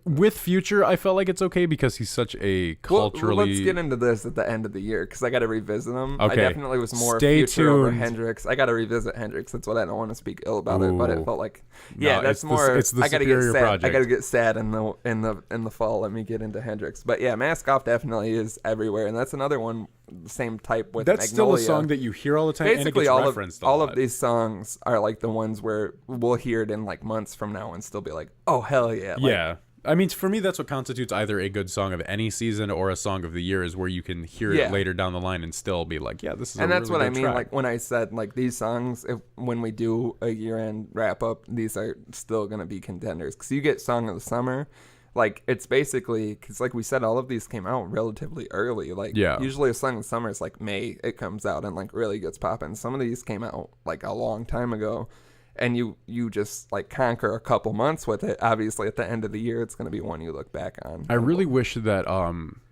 With Future, I felt like it's okay because he's such a culturally... Well, let's get into this at the end of the year, because I got to revisit him. Okay. I definitely was more Future over Hendrix. I got to revisit Hendrix. That's what I don't want to speak ill about it, but it felt like... that's more... It's the I gotta superior get sad. project. I got to get sad in the fall. Let me get into Hendrix. But yeah, Mask Off definitely is everywhere, and that's another one, same type with That's Magnolia. Still a song that you hear all the time, Basically, and it gets referenced all of these songs are like the ones where we'll hear it in like months from now and still be like, oh, hell yeah. Yeah. I mean, for me, that's what constitutes either a good song of any season or a song of the year, is where you can hear it later down the line and still be like, yeah, this is and a that's really what I good mean. track. Like when I said like these songs, when we do a year-end wrap-up, these are still going to be contenders, because you get Song of the Summer, like it's basically because like we said, all of these came out relatively early. Like usually a song in summer is like May it comes out and like really gets popping. Some of these came out like a long time ago, and you just like conquer a couple months with it. Obviously at the end of the year it's going to be one you look back on. I really wish that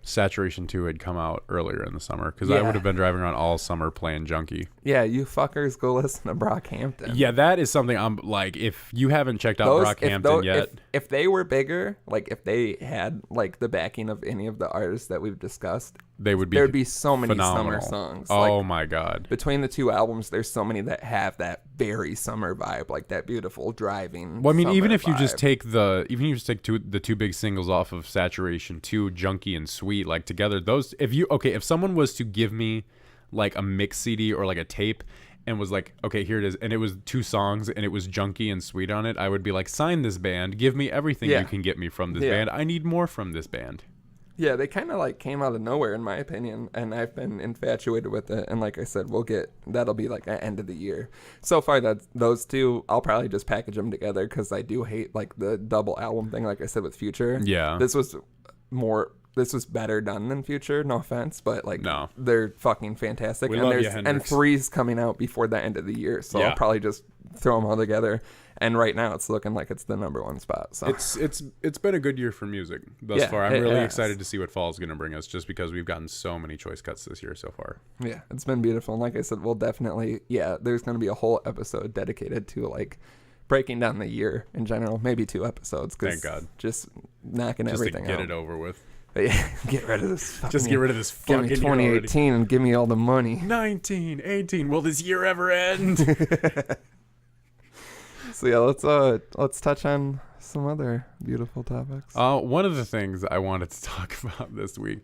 Saturation 2 had come out earlier in the summer, because I would have been driving around all summer playing Junkie. Yeah, you fuckers go listen to Brockhampton. Yeah, that is something I'm like, if you haven't checked out Brockhampton yet. If they were bigger, like if they had like the backing of any of the artists that we've discussed, there'd be so many phenomenal summer songs. Oh like, my God. Between the two albums, there's so many that have that very summer vibe, like that beautiful driving. Well, I mean, even if vibe. you just take the two big singles off of Saturation 2, Junkie and Sweet, like together, those, if someone was to give me like a mix CD or like a tape and was like, okay, here it is, and it was 2 songs and it was Junkie and Sweet on it, I would be like, sign this band, give me everything you can get me from this band. I need more from this band. Yeah, they kind of like came out of nowhere in my opinion, and I've been infatuated with it. And like I said, that'll be like at end of the year. So far, those two, I'll probably just package them together because I do hate like the double album thing. Like I said with Future, this was better done than Future. No offense, but like they're fucking fantastic. And 3's coming out before the end of the year, so I'll probably just throw them all together. And right now, it's looking like it's the number 1 spot. So it's been a good year for music thus far. I'm really excited to see what fall is going to bring us, just because we've gotten so many choice cuts this year so far. Yeah, it's been beautiful. And like I said, we'll definitely there's going to be a whole episode dedicated to like breaking down the year in general. Maybe 2 episodes. Thank God. Just knocking everything out. Just to get it over with. But yeah, get rid of this. Just get rid of this fucking year. Give me 2018 and give me all the money. 1918. Will this year ever end? So yeah, let's touch on some other beautiful topics. One of the things I wanted to talk about this week,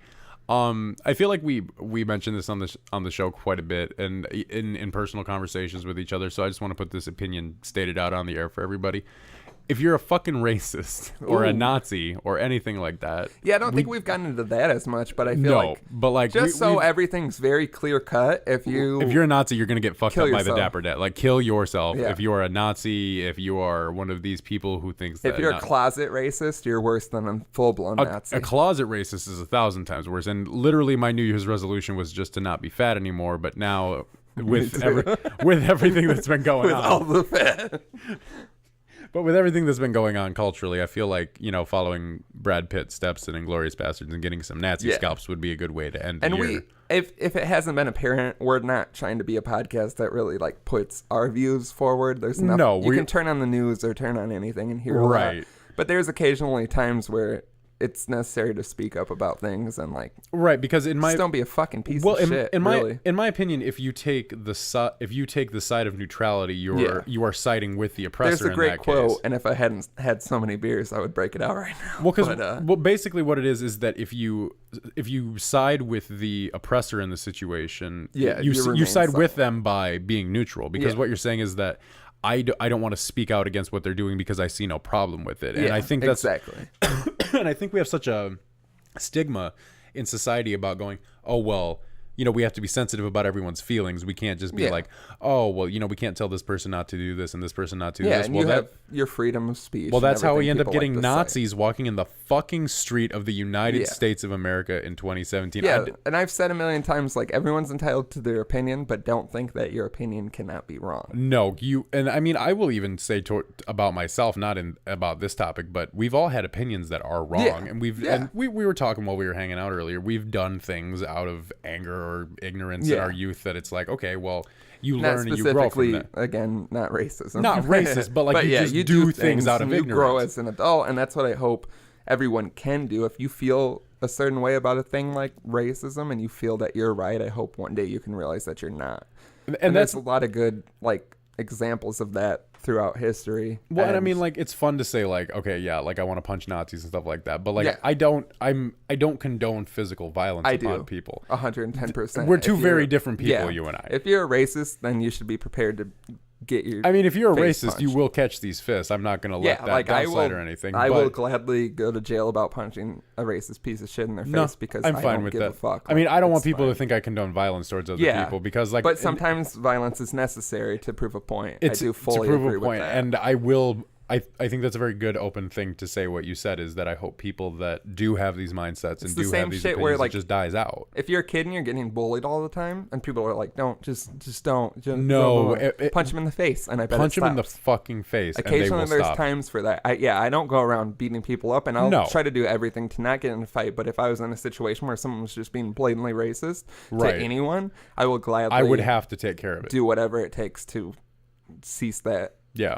I feel like we mentioned this on the show quite a bit, and in personal conversations with each other. So I just want to put this opinion stated out on the air for everybody. If you're a fucking racist or a Nazi or anything like that. Yeah, I don't think we've gotten into that as much, but I feel everything's very clear cut. If you're a Nazi, you're going to get fucked up by the Dapper Dad. Like, kill yourself. Yeah. If you are a Nazi, if you are one of these people who thinks that. If you're a closet racist, you're worse than a full-blown Nazi. A closet racist is 1,000 times worse. And literally, my New Year's resolution was just to not be fat anymore. But now, with everything that's been going on. With all the fat. But with everything that's been going on culturally, I feel like, following Brad Pitt's steps in Inglourious Bastards and getting some Nazi scalps would be a good way to end the year. If it hasn't been apparent, we're not trying to be a podcast that really like puts our views forward. There's enough. No, you can turn on the news or turn on anything and hear a lot. But there's occasionally times where it's necessary to speak up about things and like because just don't be a fucking piece of shit. In my opinion, if you take the side of neutrality, you are siding with the oppressor. There's a great quote, case. And if I hadn't had so many beers, I would break it out right now. Well, basically what it is that if you side with the oppressor in the situation, you side with them by being neutral, because what you're saying is that I don't want to speak out against what they're doing because I see no problem with it. And I think that's exactly. And I think we have such a stigma in society about going, oh, well, we have to be sensitive about everyone's feelings. We can't just be like, oh, well, we can't tell this person not to do this and this person not to do this. And you have your freedom of speech. Well, that's how we end up getting Nazis walking in the fucking street of the United States of America in 2017. Yeah, and I've said a million times, like, everyone's entitled to their opinion, but don't think that your opinion cannot be wrong. No, and I mean, I will even say about myself, not about this topic, but we've all had opinions that are wrong. Yeah. And we were talking while we were hanging out earlier. We've done things out of anger or ignorance in our youth that it's like, okay, well, you learn and you grow from that. Again, not racism. Not racist, but like you do things out of ignorance. You grow as an adult, and that's what I hope everyone can do. If you feel a certain way about a thing like racism and you feel that you're right, I hope one day you can realize that you're not. And there's a lot of good like examples of that throughout history. Well, and I mean, like, it's fun to say, like, okay, yeah, like, I want to punch Nazis and stuff like that, but like, I don't condone physical violence upon people. 110%. We're two very different people, you and I. If you're a racist, then you should be prepared to get your. I mean, if you're a racist, punched. You will catch these fists. I'm not going to let that downslide or anything. I will gladly go to jail about punching a racist piece of shit in their face because I'm fine with that. A fuck. I mean, I don't want people to think I condone violence towards other people because, like, but sometimes violence is necessary to prove a point. I do fully agree with that. And I will I think that's a very good open thing to say. What you said is that I hope people that do have these mindsets and do have these opinions, where, like, it just dies out. If you're a kid and you're getting bullied all the time, and people are like, "Don't, just don't." No, punch them in the face, and I bet punch them in the fucking face. Occasionally, and they will there's stop. times for that. I don't go around beating people up, and I'll try to do everything to not get in a fight. But if I was in a situation where someone was just being blatantly racist to anyone, I will gladly. I would have to take care of it. Do whatever it takes to cease that. Yeah.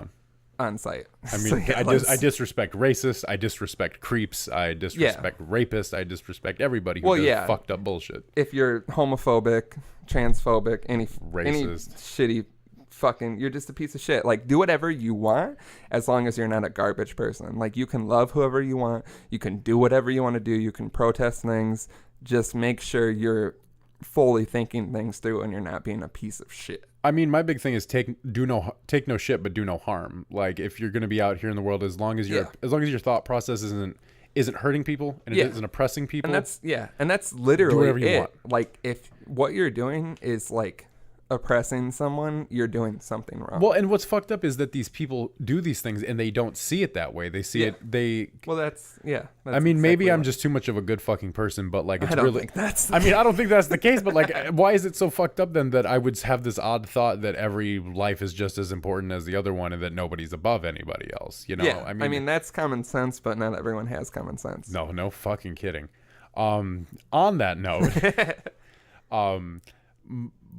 On site. I mean, I disrespect racists. I disrespect creeps. I disrespect rapists. I disrespect everybody who does fucked up bullshit. If you're homophobic, transphobic, any racist, shitty fucking, you're just a piece of shit. Like, do whatever you want as long as you're not a garbage person. Like, you can love whoever you want. You can do whatever you want to do. You can protest things. Just make sure you're fully thinking things through and you're not being a piece of shit. I mean, my big thing is take no shit, but do no harm. Like, if you're going to be out here in the world, as long as your thought process isn't hurting people and it isn't oppressing people, and that's literally do whatever you want. Like, if what you're doing is like oppressing someone, you're doing something wrong. Well, and what's fucked up is that these people do these things and they don't see it that way. They see it. That's I mean, maybe I'm just too much of a good fucking person, but like, it's really. I don't think that's the case. But like, why is it so fucked up then that I would have this odd thought that every life is just as important as the other one and that nobody's above anybody else? You know? Yeah. I mean, that's common sense, but not everyone has common sense. No fucking kidding. On that note,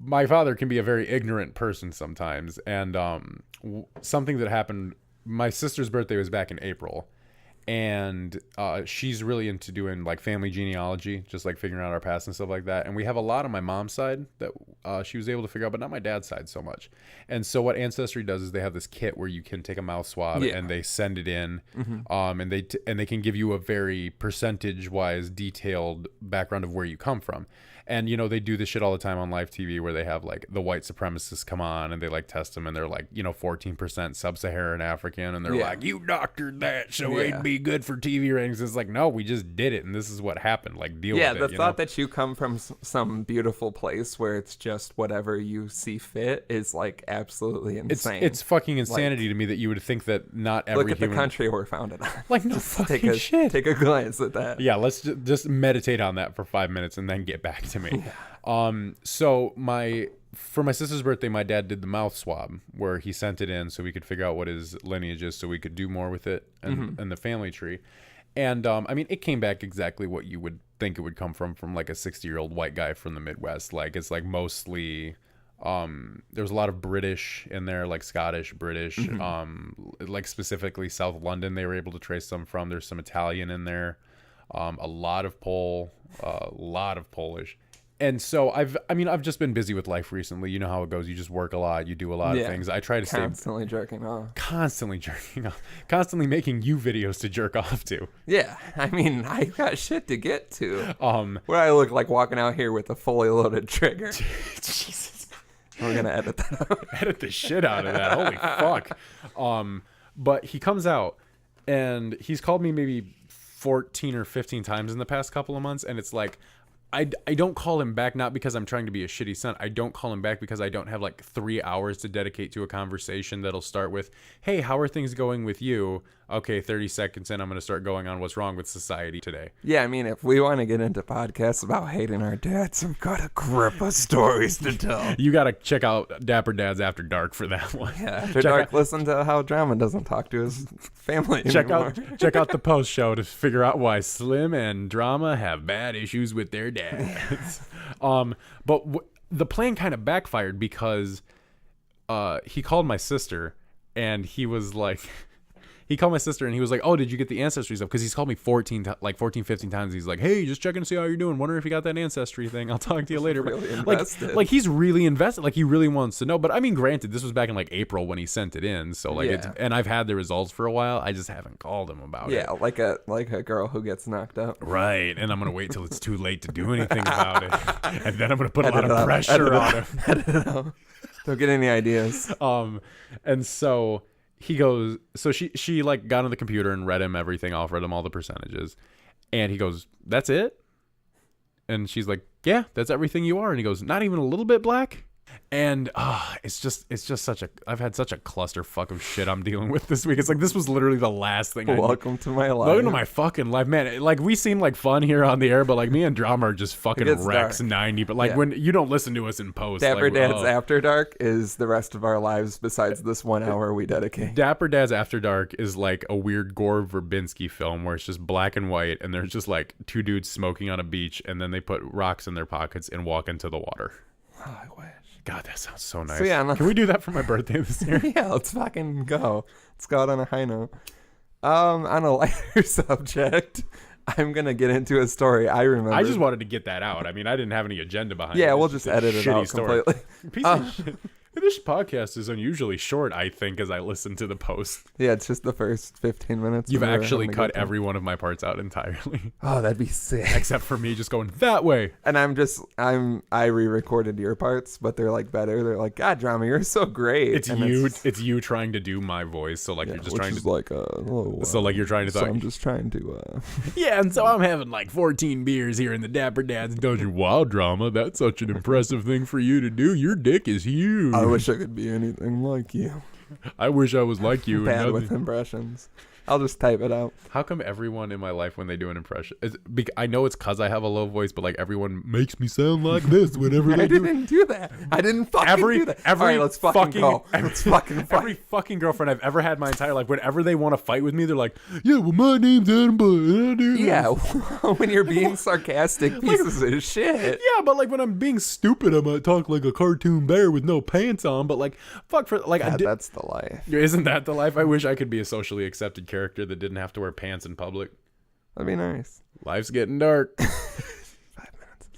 my father can be a very ignorant person sometimes, and something that happened, my sister's birthday was back in April, and she's really into doing like family genealogy, just like figuring out our past and stuff like that, and we have a lot on my mom's side that she was able to figure out, but not my dad's side so much. And so what Ancestry does is they have this kit where you can take a mouth swab and they send it in, and they can give you a very percentage wise detailed background of where you come from. And, you know, they do this shit all the time on live TV where they have, like, the white supremacists come on and they, like, test them and they're, like, 14% sub-Saharan African. And they're like, you doctored that, so it'd be good for TV ratings. It's like, no, we just did it and this is what happened. Like, deal with it. Yeah, the thought that you come from some beautiful place where it's just whatever you see fit is, like, absolutely insane. It's fucking insanity to me that you would think that not every Look at the country we're founded on. Like, no fucking shit. Take a glance at that. Yeah, let's just meditate on that for 5 minutes and then get back to me. So for my sister's birthday, my dad did the mouth swab where he sent it in so we could figure out what his lineage is so we could do more with it and the family tree. And I mean, it came back exactly what you would think it would come from like a 60-year-old white guy from the Midwest. Like, it's like mostly there's a lot of British in there, like Scottish, British, like specifically South London they were able to trace some from. There's some Italian in there, a lot of Polish. And so I've just been busy with life recently. You know how it goes. You just work a lot. You do a lot of things. I try to constantly jerking off. Constantly making you videos to jerk off to. Yeah, I mean, I got shit to get to. Where I look like walking out here with a fully loaded trigger. Jesus, we're gonna edit that out. Edit the shit out of that. Holy fuck. But he comes out and he's called me maybe 14 or 15 times in the past couple of months, and it's like, I don't call him back, not because I'm trying to be a shitty son. I don't call him back because I don't have like 3 hours to dedicate to a conversation that'll start with, hey, how are things going with you? Okay, 30 seconds in, I'm going to start going on what's wrong with society today. Yeah, I mean, if we want to get into podcasts about hating our dads, we've got a grip of stories to tell. You got to check out Dapper Dads After Dark for that one. Yeah, After Dark, listen to how Drama doesn't talk to his family anymore. Check out the post show to figure out why Slim and Drama have bad issues with their dads. But the plan kind of backfired because he called my sister and he was like... He called my sister and he was like, oh, did you get the Ancestry stuff? Because he's called me 14, 15 times. He's like, hey, just checking to see how you're doing. Wondering if you got that Ancestry thing. I'll talk to you later. Really like he's really invested. Like, he really wants to know. But I mean, granted, this was back in like April when he sent it in. So like, and I've had the results for a while. I just haven't called him about it. Yeah, like a girl who gets knocked up. Right. And I'm going to wait till it's too late to do anything about it. And then I'm going to put a lot of pressure on him. Edit it out. Don't get any ideas. And so... he goes, so she like got on the computer and read him everything off, read him all the percentages. And he goes, that's it? And she's like, yeah, that's everything you are. And he goes, not even a little bit black? And it's just such a, I've had such a clusterfuck of shit I'm dealing with this week. It's like, this was literally the last thing. Welcome to my life. Welcome to my fucking life, man. Like, we seem like fun here on the air, but like me and Drama are just fucking wrecks 90. But like when you don't listen to us in post, Dapper Dad's After Dark is the rest of our lives besides this 1 hour we dedicate. Dapper Dad's After Dark is like a weird Gore Verbinski film where it's just black and white, and there's just like two dudes smoking on a beach, and then they put rocks in their pockets and walk into the water. Oh, I wish. God, that sounds so nice. So, yeah, can we do that for my birthday this year? Yeah, let's fucking go. Let's go out on a high note. On a lighter subject, I'm gonna get into a story I remember. I just wanted to get that out. I mean, I didn't have any agenda behind it. Yeah, we'll It's just a edit it shitty out story. completely. Piece of shit. This podcast is unusually short, I think, as I listen to the post. Yeah, it's just the first 15 minutes. You've and we're actually having a cut good time. every one of my parts out entirely. Oh, that'd be sick. Except for me just going that way. And I re-recorded your parts, but they're like better. They're like, God, Drama, you're so great. It's and it's you trying to do my voice, so like you're just which trying is to like so like you're trying to so talk. I'm just trying to Yeah, and so I'm having like 14 beers here in the Dapper Dad's Dungeon. Wow, Drama, that's such an impressive thing for you to do. Your dick is huge. I wish I could be anything like you. I wish I was like you. Bad and with nothing. impressions. I'll just type it out. How come everyone in my life, when they do an impression, I know it's because I have a low voice, but like everyone makes me sound like this whenever I they do. didn't do that. I didn't fucking do that. All right, let's fucking go. Let's fucking fight. Every fucking girlfriend I've ever had my entire life, whenever they want to fight with me, they're like, "Yeah, well, my name's Adam, but I do this." Yeah, when you're being sarcastic pieces of shit. Yeah, but like when I'm being stupid, I might talk like a cartoon bear with no pants on. But like, fuck for like, That's the life. Isn't that the life? I wish I could be a socially accepted character that didn't have to wear pants in public. That'd be nice. Life's getting dark. 5 minutes.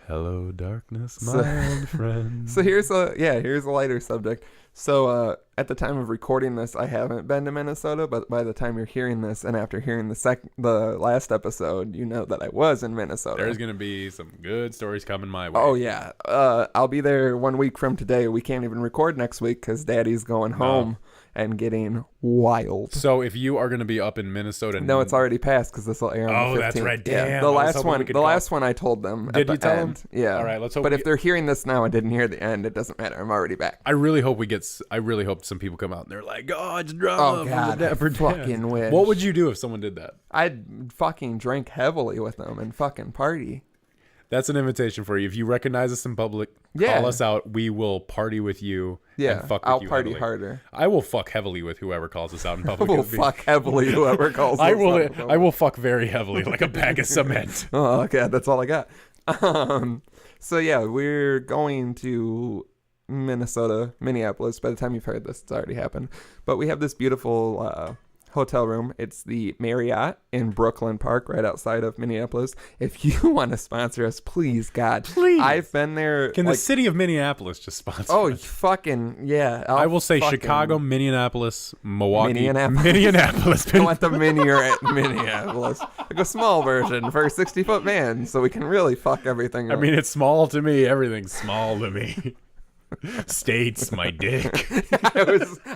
Hello, darkness, my old friend. So here's a lighter subject. So at the time of recording this, I haven't been to Minnesota, but by the time you're hearing this, and after hearing the last episode, you know that I was in Minnesota. There's gonna be some good stories coming my way. Oh yeah, I'll be there 1 week from today. We can't even record next week because Daddy's going home and getting wild. So if you are gonna be up in Minnesota, No, it's already passed because this will air on the 15th. that's right. Yeah, Damn, the I was last hoping we one. could The call. last one I told them. Did at you the tell end. them? Yeah. All right, let's hope But we if they're hearing this now and didn't hear the end, it doesn't matter. I'm already back. I really hope I really hope some people come out and they're like, "Oh, it's drama." Oh from God, the Dapper I Dads." fucking wish. What would you do if someone did that? I'd fucking drink heavily with them and fucking party. That's an invitation for you. If you recognize us in public, Yeah. call us out. We will party with you. Yeah, and fuck with I'll you party heavily. harder. I will fuck heavily with whoever calls us out in public. I will It'll be- fuck heavily whoever calls I us will. out. I will fuck very heavily, like a bag of cement. Oh, okay, that's all I got. So yeah, we're going to Minneapolis. By the time you've heard this, it's already happened. But we have this beautiful hotel room. It's the Marriott in Brooklyn Park, right outside of Minneapolis. If you want to sponsor us, please, God, Please. I've been there. Can the city of Minneapolis just sponsor? Oh, us? fucking yeah! I will say fucking- Chicago, Minneapolis, Milwaukee, Minneapolis. Minneapolis. I want the minier at Minneapolis, like a small version for a 60-foot man, so we can really fuck everything I up. mean, it's small to me. Everything's small to me. States, my dick.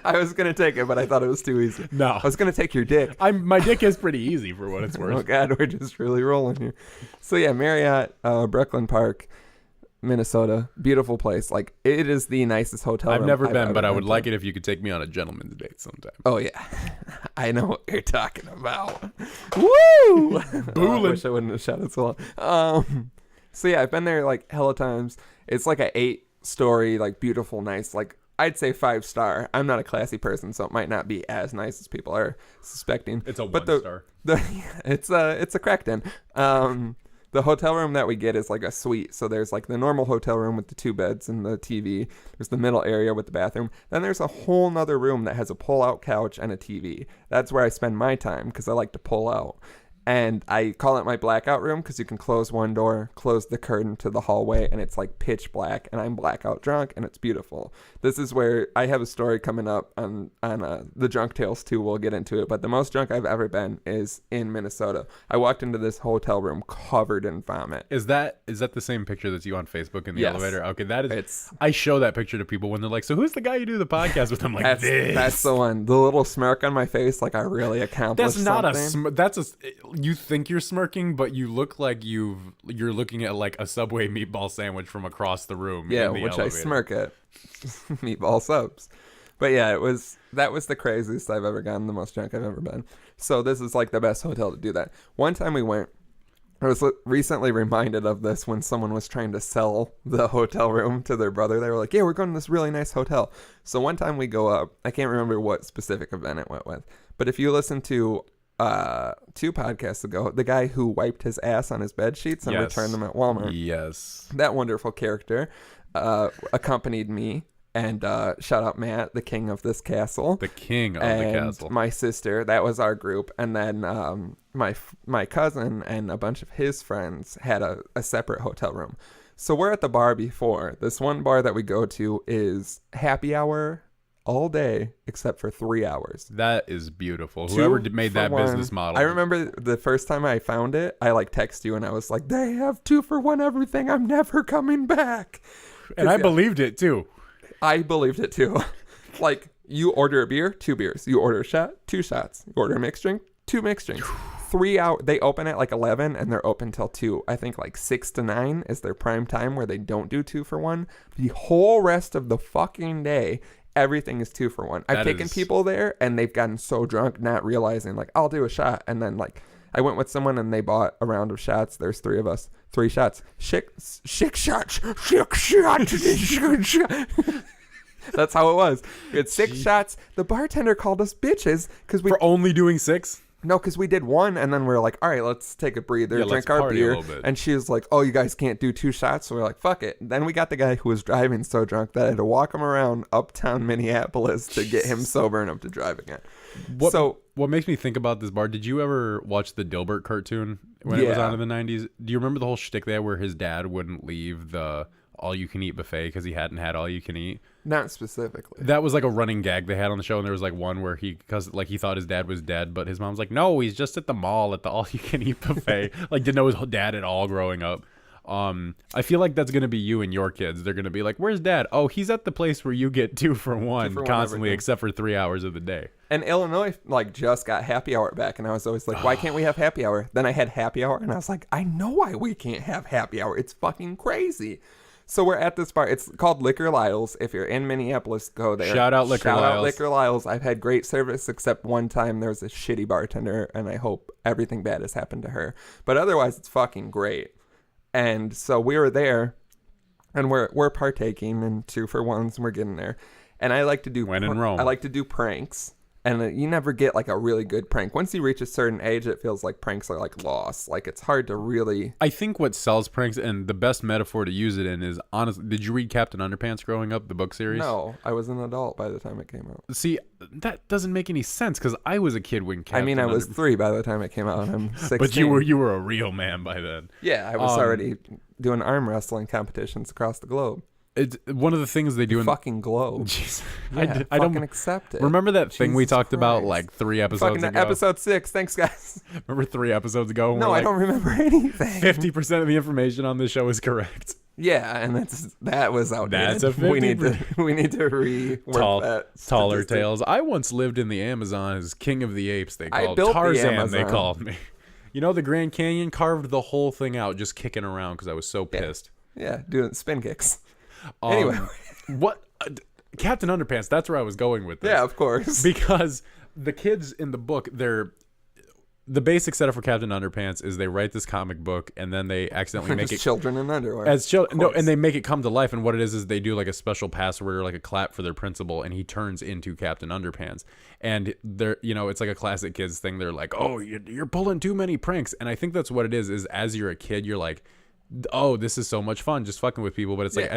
I was gonna take it, but I thought it was too easy. No. I was gonna take your dick. My dick is pretty easy for what it's Oh worth. God, we're just really rolling here. So yeah, Marriott, Brooklyn Park, Minnesota, beautiful place. Like it is the nicest hotel. I've room never been, ever but I been would to. like it if you could take me on a gentleman's date sometime. Oh yeah, I know what you're talking about. Woo! I wish I wouldn't have shouted so long. So yeah, I've been there like hella times. It's like a 8-story, like beautiful, nice, like I'd say 5-star. I'm not a classy person, so it might not be as nice as people are suspecting. It's a But 1-star. It's a crack den. The hotel room that we get is like a suite. So there's like the normal hotel room with the 2 beds and the TV. There's the middle area with the bathroom. Then there's a whole nother room that has a pull-out couch and a TV. That's where I spend my time because I like to pull out. And I call it my blackout room because you can close one door, close the curtain to the hallway, and it's like pitch black, and I'm blackout drunk, and it's beautiful. This is where I have a story coming up on the Drunk Tales 2. We'll get into it, but the most drunk I've ever been is in Minnesota. I walked into this hotel room covered in vomit. Is that the same picture that's you on Facebook in the Yes. elevator? Okay, that is. It's- I show that picture to people when they're like, "So who's the guy you do the podcast with?" I'm like, That's the one. The little smirk on my face, like I really accomplished That's not something. that's a. you think you're smirking, but you look like you're looking at like a Subway meatball sandwich from across the room. Yeah, in the which elevator. I smirk at. Meatball subs. But yeah, that was the craziest I've ever gotten, the most drunk I've ever been. So this is like the best hotel to do that. One time we went, I was recently reminded of this when someone was trying to sell the hotel room to their brother. They were like, yeah, we're going to this really nice hotel. So one time we go up, I can't remember what specific event it went with, but if you listen to 2 podcasts ago, the guy who wiped his ass on his bed sheets and returned them at Walmart. Yes. That wonderful character accompanied me. And shout out Matt, the king of this castle. The king of and the castle. My sister, that was our group. And then my cousin and a bunch of his friends had a separate hotel room. So we're at the bar before. This one bar that we go to is happy hour all day except for 3 hours. That is beautiful. Whoever made that business model. I remember the first time I found it, I like text you and I was like, they have 2 for 1 everything. I'm never coming back. And I believed it too. I believed it too. Like, you order a beer, 2 beers. You order a shot, 2 shots. You order a mixed drink, 2 mixed drinks. 3 hours. They open at like 11 and they're open till 2. I think like 6 to 9 is their prime time where they don't do 2 for 1. The whole rest of the fucking day, everything is 2 for 1. I've taken people there and they've gotten so drunk not realizing like, I'll do a shot. And then like, I went with someone and they bought a round of shots. There's 3 of us. 3 shots. Six shots. 6 shots. That's how it was. We had 6 shots. The bartender called us bitches because we for only doing 6. No, because we did 1 and then we were like, all right, let's take a breather, drink our beer. And she was like, oh, you guys can't do 2 shots. So we were like, fuck it. Then we got the guy who was driving so drunk that I had to walk him around uptown Minneapolis to get him sober enough to drive again. What makes me think about this bar, did you ever watch the Dilbert cartoon when it was on in the 90s? Do you remember the whole shtick there where his dad wouldn't leave the all-you-can-eat buffet because he hadn't had all-you-can-eat? Not specifically. That was like a running gag they had on the show, and there was like one where he thought his dad was dead, but his mom's like, no, he's just at the mall at the all-you-can-eat buffet. Like, didn't know his dad at all growing up. I feel like that's gonna be you and your kids. They're gonna be like, where's dad? Oh, he's at the place where you get 2 for 1 constantly, except for 3 hours of the day. And Illinois like just got happy hour back, and I was always like, why can't we have happy hour? Then I had happy hour and I was like, I know why we can't have happy hour. It's fucking crazy. So we're at this bar. It's called Liquor Lyle's. If you're in Minneapolis, go there. Shout out Liquor Lyle's. Shout out Liquor Lyle's. I've had great service, except one time there was a shitty bartender, and I hope everything bad has happened to her. But otherwise, it's fucking great. And so we were there, and we're partaking in 2 for 1s, and we're getting there. And I like to do when in Rome. I like to do pranks. And you never get like a really good prank. Once you reach a certain age, it feels like pranks are like lost. Like it's hard to really. I think what sells pranks, and the best metaphor to use it in is, honestly, did you read Captain Underpants growing up, the book series? No, I was an adult by the time it came out. See, that doesn't make any sense because I was a kid when Captain I was 3 by the time it came out. I'm 16. But you were a real man by then. Yeah, I was already doing arm wrestling competitions across the globe. It's one of the things they do in fucking globe. Jeez. Yeah, I don't accept it. Remember that thing we talked Christ. about like 3 episodes ago? Episode 6. Thanks, guys. Remember 3 episodes ago? No, I don't remember anything. 50% of the information on this show is correct. Yeah, and that was outdated. That's a 50%. We need to rework that. Taller tales. I once lived in the Amazon as King of the Apes. They called built Tarzan. the They called me. You know, the Grand Canyon, carved the whole thing out, just kicking around because I was so pissed. Yeah, doing spin kicks. Anyway. What Captain Underpants, that's where I was going with this. Yeah, of course. Because the kids in the book, the basic setup for Captain Underpants is they write this comic book and then they accidentally make it children in underwear. And they make it come to life, and what it is they do like a special password or like a clap for their principal, and he turns into Captain Underpants. And they're, it's like a classic kids thing. They're like, "Oh, you're pulling too many pranks." And I think that's what it is as you're a kid, you're like, oh, this is so much fun just fucking with people. But it's like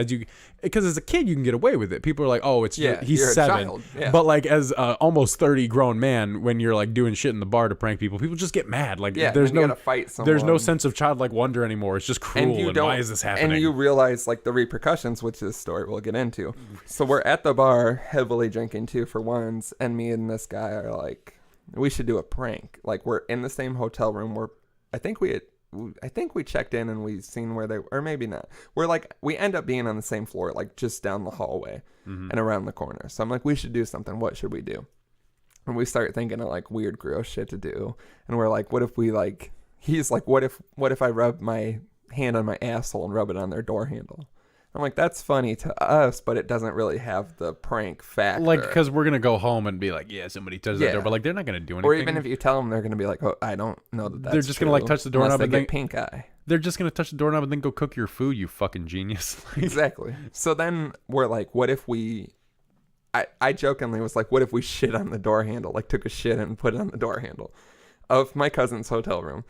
because as a kid you can get away with it. People are like, oh, he's 7. But like as almost 30 grown man, when you're like doing shit in the bar to prank people just get mad. Like there's no fight someone. There's no sense of childlike wonder anymore. It's just cruel. And why is this happening? And you realize like the repercussions, which this story we'll get into. So we're at the bar heavily drinking 2 for 1s, and me and this guy are like, we should do a prank. Like we're in the same hotel room. I think we checked in and we seen where they were, or maybe not. We end up being on the same floor, like just down the hallway and around the corner. So I'm like, we should do something. What should we do? And we start thinking of like weird, gross shit to do. And we're like, what if we like, he's like, what if I rub my hand on my asshole and rub it on their door handle? I'm like, that's funny to us, but it doesn't really have the prank factor. Like, because we're going to go home and be like, yeah, somebody touched that door. But like, they're not going to do anything. Or even if you tell them, they're going to be like, oh, I don't know that's they're just going to like touch the doorknob and then pink eye. They're just going to touch the doorknob and then go cook your food, you fucking genius. Exactly. So then we're like, what if we... I jokingly was like, what if we shit on the door handle? Like, took a shit and put it on the door handle of my cousin's hotel room.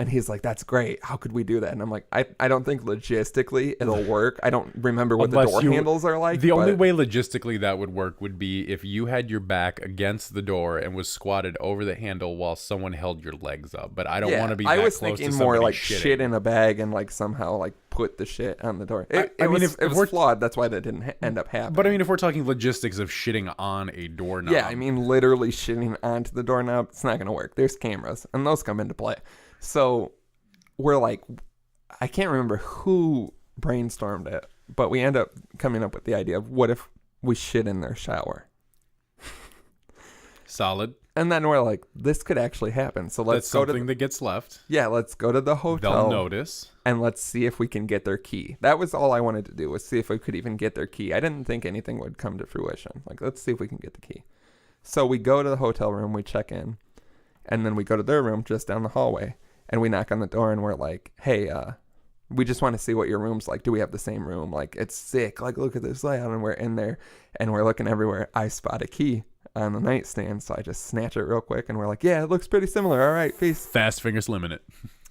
And he's like, that's great. How could we do that? And I'm like, I don't think logistically it'll work. I don't remember what the door handles are like. The only way logistically that would work would be if you had your back against the door and was squatted over the handle while someone held your legs up. But I don't want to be that close to somebody. I was thinking more like shit in a bag and like somehow like put the shit on the door. It was flawed. That's why that didn't end up happening. But I mean, if we're talking logistics of shitting on a doorknob. Yeah, I mean, literally shitting onto the doorknob, it's not going to work. There's cameras and those come into play. So we're like, I can't remember who brainstormed it, but we end up coming up with the idea of what if we shit in their shower? Solid. And then we're like, this could actually happen. So let's go to something that gets left. Yeah, let's go to the hotel. They'll notice. And let's see if we can get their key. That was all I wanted to do, was see if we could even get their key. I didn't think anything would come to fruition. Like, let's see if we can get the key. So we go to the hotel room, we check in, and then we go to their room just down the hallway. And we knock on the door and we're like, hey, we just want to see what your room's like. Do we have the same room? Like, it's sick. Like, look at this layout. And we're in there and we're looking everywhere. I spot a key on the nightstand. So I just snatch it real quick and we're like, yeah, it looks pretty similar. All right, peace. Fast finger slimming it.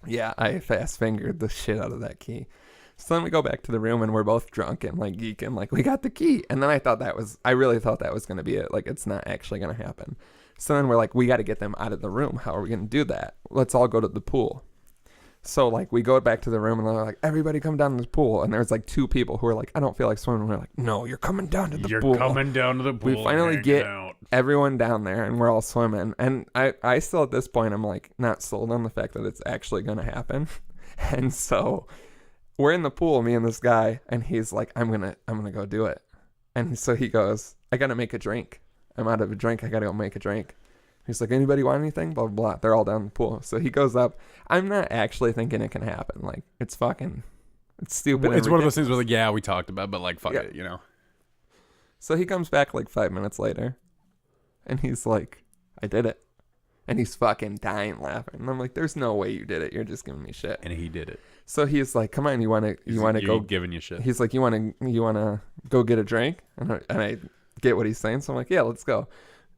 Yeah, I fast fingered the shit out of that key. So then we go back to the room and we're both drunk and like geeking, like we got the key. And then I really thought that was going to be it. Like, it's not actually going to happen. So then we're like, we got to get them out of the room. How are we going to do that? Let's all go to the pool. So like we go back to the room and they're like, everybody come down to the pool. And there's like two people who are like, I don't feel like swimming. And we're like, no, you're coming down to the pool. You're coming down to the pool. We finally get everyone down there and we're all swimming. And I still at this point, I'm like not sold on the fact that it's actually going to happen. And so we're in the pool, me and this guy, and he's like, I'm going to go do it. And so he goes, I got to make a drink. I'm out of a drink. I got to go make a drink. He's like, anybody want anything? Blah, blah, blah. They're all down in the pool. So he goes up. I'm not actually thinking it can happen. Like, it's stupid. It's one of those things where like, yeah, we talked about, but like, fuck it, you know? So he comes back like 5 minutes later and he's like, I did it. And he's fucking dying laughing. And I'm like, there's no way you did it. You're just giving me shit. And he did it. So he's like, come on, you want to go giving you shit. He's like, you want to go get a drink? And I get what he's saying. So I'm like, yeah, let's go.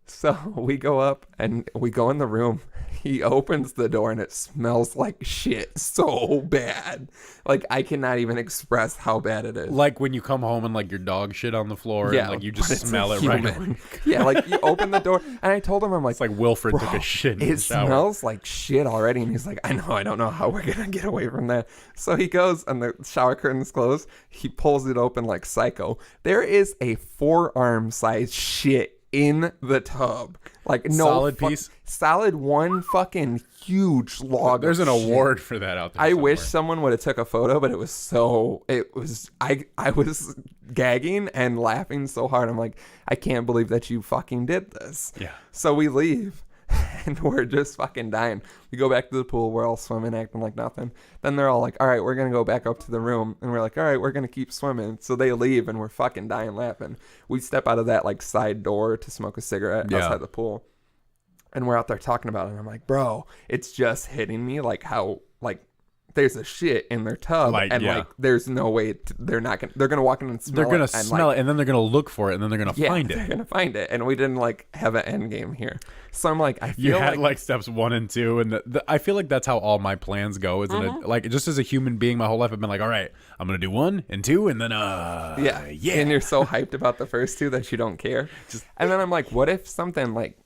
So we go up and we go in the room. He opens the door and it smells like shit so bad. Like, I cannot even express how bad it is. Like when you come home and like your dog shit on the floor and like you just smell it right away. Yeah, like you open the door and I told him, I'm like, it's like Wilfred took a shit in the shower. It smells like shit already. And he's like, I don't know how we're going to get away from that. So he goes and the shower curtain's closed. He pulls it open like psycho. There is a forearm size shit in the tub. Like, no solid piece, solid one fucking huge log. There's an award for that out there. I wish someone would have took a photo, but I was gagging and laughing so hard. I'm like, I can't believe that you fucking did this. Yeah. So we leave and we're just fucking dying. We go back to the pool. We're all swimming, acting like nothing. Then they're all like, all right, we're going to go back up to the room. And we're like, all right, we're going to keep swimming. So they leave and we're fucking dying laughing. We step out of that like side door to smoke a cigarette outside the pool. And we're out there talking about it. And I'm like, bro, it's just hitting me like how like there's a shit in their tub like there's no way they're gonna walk in and smell it. They're gonna smell it and then they're gonna look for it and then they're gonna find it. They're gonna find it. And we didn't like have an end game here. So I'm like, I feel you had like steps 1 and 2 and I feel like that's how all my plans go, isn't it? Like just as a human being my whole life I've been like, all right, I'm gonna do 1 and 2 and then yeah. And you're so hyped about the first 2 that you don't care. And then I'm like, what if something like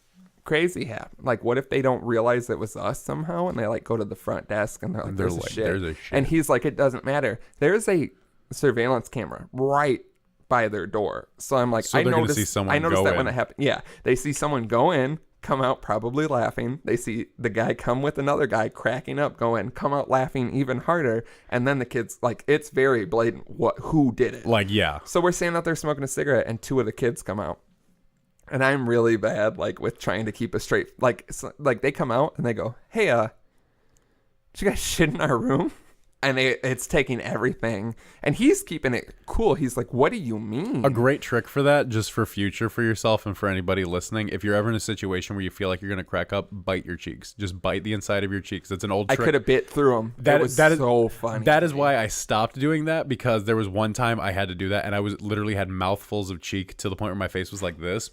crazy happen? Like, what if they don't realize it was us somehow and they like go to the front desk and they're like, there's a shit. And he's like, it doesn't matter. There's a surveillance camera right by their door. So I'm like, so I noticed that when it happened. Yeah, they see someone go in, come out probably laughing. They see the guy come with another guy cracking up, go in, come out laughing even harder. And then the kids, like, it's very blatant who did it. Like, yeah. So we're standing out there smoking a cigarette and 2 of the kids come out. And I'm really bad, like, with trying to keep a straight, like they come out and they go, hey, did you guys shit in our room? And it's taking everything. And he's keeping it cool. He's like, what do you mean? A great trick for that, just for future for yourself and for anybody listening, if you're ever in a situation where you feel like you're going to crack up, bite your cheeks. Just bite the inside of your cheeks. It's an old trick. I could have bit through them. That was so funny. That is why I stopped doing that, because there was one time I had to do that, and I was literally had mouthfuls of cheek to the point where my face was like this.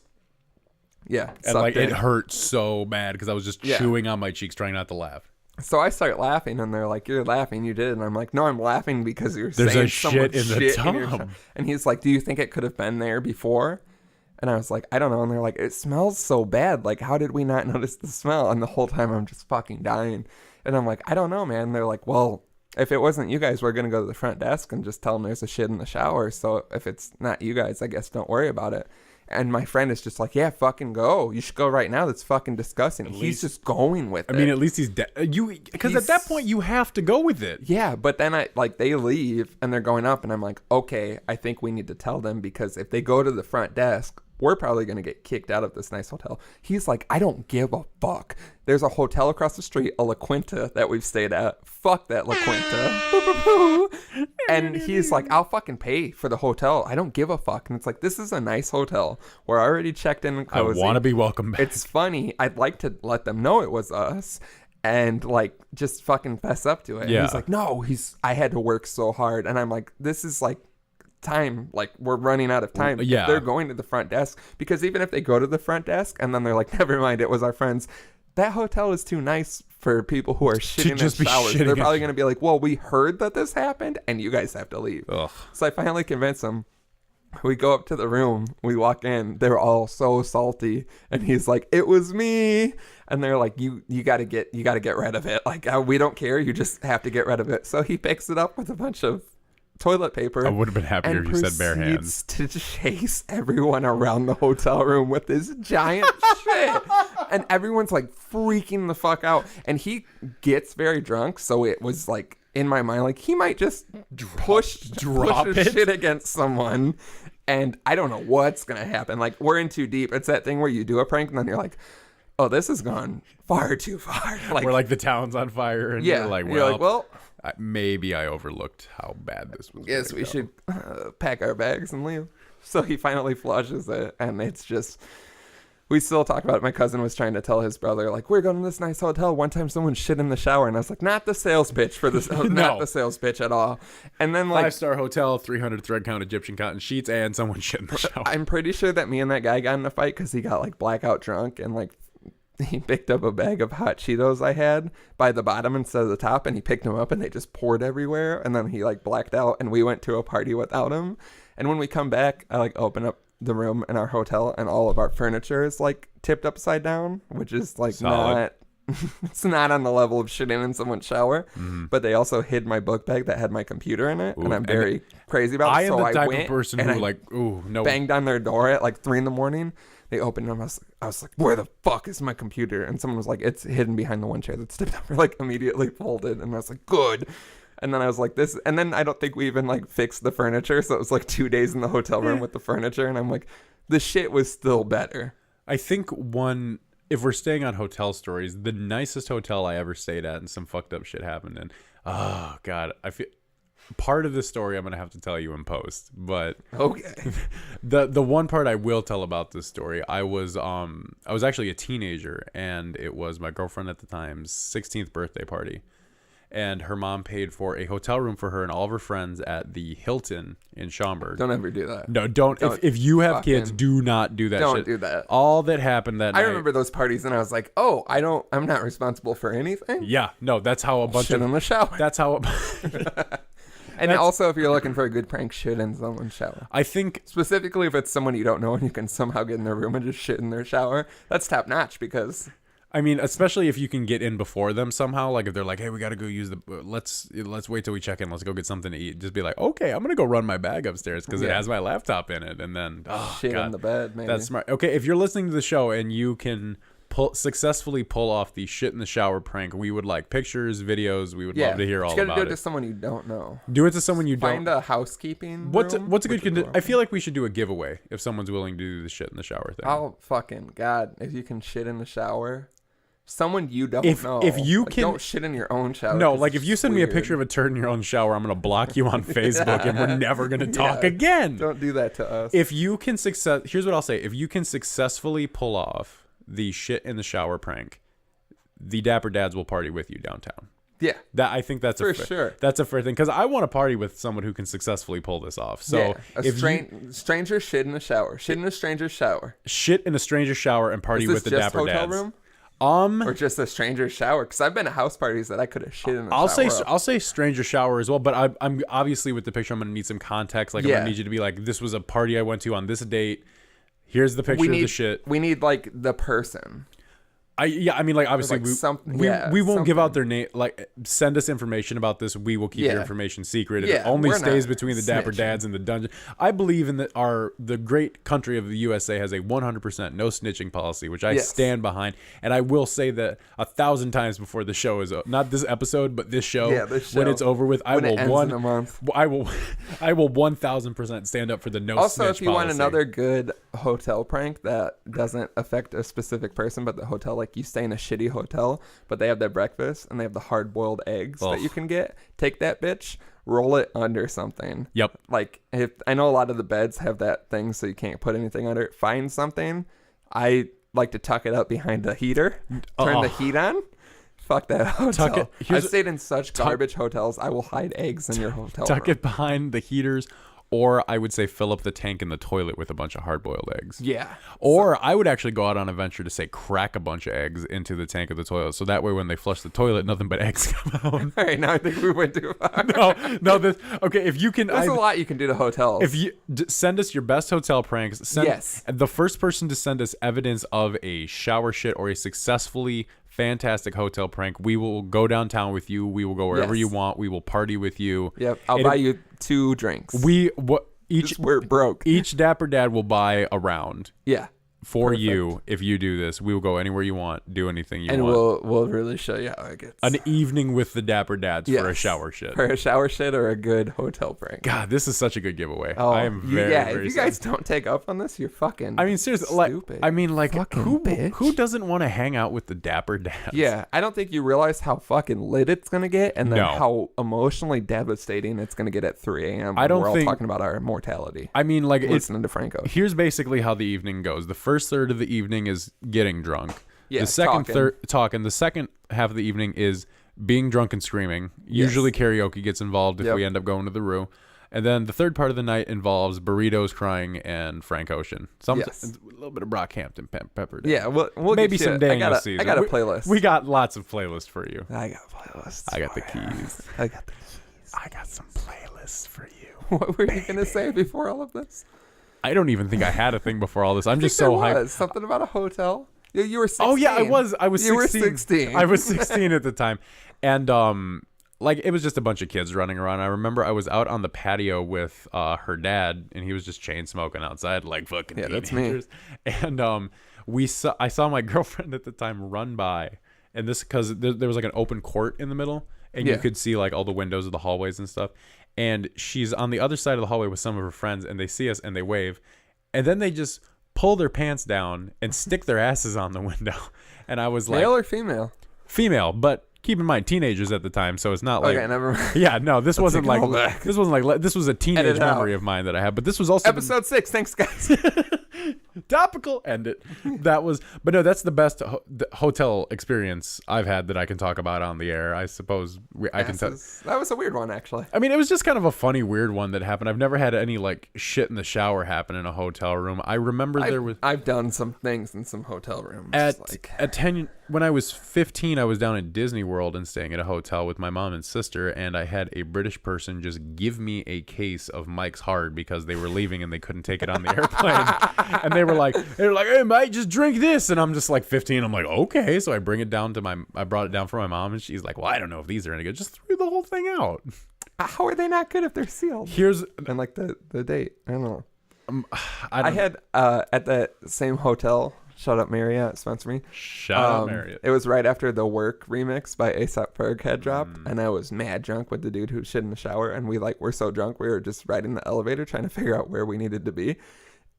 Yeah. And like it hurt so bad because I was just chewing on my cheeks trying not to laugh. So I start laughing, and they're like, you're laughing, you did. And I'm like, no, I'm laughing because you're There's saying a shit in the tub. And he's like, do you think it could have been there before? And I was like, I don't know. And they're like, it smells so bad. Like, how did we not notice the smell? And the whole time I'm just fucking dying. And I'm like, I don't know, man. And they're like, well, if it wasn't you guys, we're going to go to the front desk and just tell them there's a shit in the shower. So if it's not you guys, I guess don't worry about it. And my friend is just like, yeah, fucking go. You should go right now. That's fucking disgusting. He's just going with it. I mean, at least he's dead. Because at that point, you have to go with it. Yeah, but then they leave and they're going up, and I'm like, okay, I think we need to tell them, because if they go to the front desk, we're probably going to get kicked out of this nice hotel. He's like, I don't give a fuck. There's a hotel across the street, a La Quinta, that we've stayed at. Fuck that La Quinta. Boo, boo, boo. And he's like, I'll fucking pay for the hotel. I don't give a fuck. And it's like, this is a nice hotel. We're already checked in and cozy. I want to be welcome back. It's funny. I'd like to let them know it was us and like just fucking fess up to it. Yeah. And he's like, no, I had to work so hard. And I'm like, this is like time, like we're running out of time. Yeah, they're going to the front desk, because even if they go to the front desk and then they're like, never mind, it was our friends, that hotel is too nice for people who are shitting in showers. They're probably going to be like, well, we heard that this happened and you guys have to leave. Ugh. So I finally convinced them. We go up to the room, we walk in, they're all so salty, and he's like, it was me. And they're like, you gotta get rid of it, like we don't care, you just have to get rid of it. So he picks it up with a bunch of toilet paper. I would have been happier if you said bare hands. To chase everyone around the hotel room with this giant shit. And everyone's like freaking the fuck out. And he gets very drunk, so it was like in my mind, like he might just push his shit against someone. And I don't know what's gonna happen. Like, we're in too deep. It's that thing where you do a prank and then you're like, oh, this has gone far too far. Like, we're like, the town's on fire, and yeah, you're like, well, maybe I overlooked how bad this was. Yes, we should pack our bags and leave. So he finally flushes it, and it's just, we still talk about it. My cousin was trying to tell his brother, like, we're going to this nice hotel. One time someone shit in the shower, and I was like, not the sales pitch for this, not the sales pitch at all. And then like 5-star hotel, 300 thread count Egyptian cotton sheets, and someone shit in the shower. I'm pretty sure that me and that guy got in a fight because he got like blackout drunk, and like he picked up a bag of hot Cheetos I had by the bottom instead of the top, and he picked them up and they just poured everywhere, and then he like blacked out, and we went to a party without him. And when we come back, I like open up the room in our hotel, and all of our furniture is like tipped upside down, which is like not it's not on the level of shitting in someone's shower. But they also hid my book bag that had my computer in it. Ooh, and I'm very crazy about it. I am the type of person who like, ooh, no, banged on their door at like 3 a.m. They opened them. I was like, where the fuck is my computer? And someone was like, it's hidden behind the one chair that's tipped over, like immediately folded. And I was like, good. And then I was like, this, and then I don't think we even like fixed the furniture. So it was like 2 days in the hotel room with the furniture. And I'm like, the shit was still better. I think if we're staying on hotel stories, the nicest hotel I ever stayed at and some fucked up shit happened in. Oh God, I feel part of the story I'm gonna have to tell you in post, but okay. The one part I will tell about this story, I was actually a teenager, and it was my girlfriend at the time's 16th birthday party. And her mom paid for a hotel room for her and all of her friends at the Hilton in Schaumburg. Don't ever do that. No, don't. If you have kids, do not do that. Don't do that. All that happened that night. I remember those parties, and I was like, oh, I'm not responsible for anything. Yeah, no, that's how a bunch shit in the shower. That's how. And also, if you're looking for a good prank, shit in someone's shower. I think specifically if it's someone you don't know and you can somehow get in their room and just shit in their shower, that's top notch. Because I mean, especially if you can get in before them somehow. Like if they're like, "Hey, we got to go use the let's wait till we check in. Let's go get something to eat." Just be like, "Okay, I'm gonna go run my bag upstairs because it has my laptop in it." And then shit in the bed. Maybe. That's smart. Okay, if you're listening to the show and you can successfully pull off the shit in the shower prank, we would like pictures, videos. We would love to hear all about it. You gotta do it to someone you don't know. Do it to someone you don't. Find a housekeeping What's room, a good condition? I feel like we should do a giveaway if someone's willing to do the shit in the shower thing. Oh fucking god! If you can shit in the shower, someone you don't know. If you like, can, don't shit in your own shower. No, like if you send me a picture of a turd in your own shower, I'm gonna block you on Facebook, and we're never gonna talk again. Don't do that to us. If you can here's what I'll say: if you can successfully pull off the shit in the shower prank, the Dapper Dads will party with you downtown. Yeah, I think that's sure. That's a fair thing because I want to party with someone who can successfully pull this off. So stranger shit in the shower, shit in a stranger's shower, shit in a stranger's shower, and party with the Dapper hotel Dads. Room? Or just a stranger's shower, because I've been to house parties that I could have shit in the shower. I'll say stranger shower as well, but I'm obviously with the picture. I'm gonna need some context. Like I'm gonna need you to be like, this was a party I went to on this date. Here's the picture of the shit. We need like the person. I mean, like obviously like we won't give out their name. Like send us information about this. We will keep your information secret. It only stays between the Dapper Dads and the dungeon. I believe in the great country of the USA has a 100% no snitching policy, which I stand behind. And I will say that 1,000 times before the show is not this episode, but this show. Yeah, this show. When it's over with, I will 1,000% stand up for the no snitch policy. Also, if you want another good hotel prank that doesn't affect a specific person, but the hotel, like you stay in a shitty hotel, but they have their breakfast and they have the hard-boiled eggs that you can get. Take that bitch, roll it under something. Yep. Like, if I know a lot of the beds have that thing so you can't put anything under it. Find something. I like to tuck it up behind the heater. Turn the heat on. Fuck that hotel. I've stayed in such garbage hotels. I will hide eggs in your hotel room. Tuck it behind the heaters. Or I would say fill up the tank in the toilet with a bunch of hard-boiled eggs. Yeah. Or I would actually go out on a venture to say crack a bunch of eggs into the tank of the toilet. So that way when they flush the toilet, nothing but eggs come out. All right, now I think we went too far. Okay, if you can... There's a lot you can do to hotels. If you send us your best hotel pranks. The first person to send us evidence of a shower shit or a successfully fantastic hotel prank, we will go downtown with you. We will go wherever you want. We will party with you. Yep. I'll buy you 2 drinks. We're broke. Each Dapper Dad will buy a round. Yeah. For you, if you do this, we will go anywhere you want, do anything you want. And we'll really show you how it gets. An evening with the Dapper Dads for a shower shit. For a shower shit or a good hotel prank. God, this is such a good giveaway. Oh, I am very if you guys don't take up on this, you're fucking seriously, stupid. Who doesn't want to hang out with the Dapper Dads? Yeah, I don't think you realize how fucking lit it's going to get and then how emotionally devastating it's going to get at 3 a.m. We're all talking about our mortality. I mean, like, listening to Franco. Here's basically how the evening goes. The first third of the evening is getting drunk. Yeah, the second talking. The second half of the evening is being drunk and screaming. Usually karaoke gets involved if we end up going to the Roo. And then the third part of the night involves burritos, crying, and Frank Ocean. A little bit of Brockhampton peppered in. Yeah, we'll maybe some Daniel Caesar. I got a playlist. We got lots of playlists for you. I got playlists. I got the keys. I got the keys. I got some playlists for you. What were you gonna say before all of this? I don't even think I had a thing before all this. I'm just so hyped. Something about a hotel. You were 16. Oh yeah, I was 16. You were 16. I was 16 at the time, and like it was just a bunch of kids running around. I remember I was out on the patio with her dad, and he was just chain smoking outside like fucking teenagers. That's me. And I saw my girlfriend at the time run by, and this because there was like an open court in the middle, and you could see like all the windows of the hallways and stuff. And she's on the other side of the hallway with some of her friends, and they see us and they wave, and then they just pull their pants down and stick their asses on the window. And I was like, male or female? Female, but keep in mind teenagers at the time, so it's not like never mind. Yeah, no, this wasn't like this was a teenage memory of mine that I had, but this was also episode 6. Thanks, guys. Topical. End it. But no, that's the best hotel experience I've had that I can talk about on the air. I suppose I can tell. That was a weird one, actually. I mean, it was just kind of a funny, weird one that happened. I've never had any like shit in the shower happen in a hotel room. I remember I've done some things in some hotel rooms. When I was 15, I was down in Disney World and staying at a hotel with my mom and sister, and I had a British person just give me a case of Mike's Hard because they were leaving and they couldn't take it on the airplane. And they were like, hey Mike, just drink this. And I'm just like 15. I'm like, okay. So I brought it down for my mom, and she's like, well, I don't know if these are any good. Just threw the whole thing out. How are they not good if they're sealed? And like the date. I don't know. I had at that same hotel. Shout out Marriott, sponsor me. Shout out Marriott. It was right after the Work remix by A$AP Ferg had dropped, and I was mad drunk with the dude who shit in the shower, and we were so drunk we were just riding the elevator trying to figure out where we needed to be,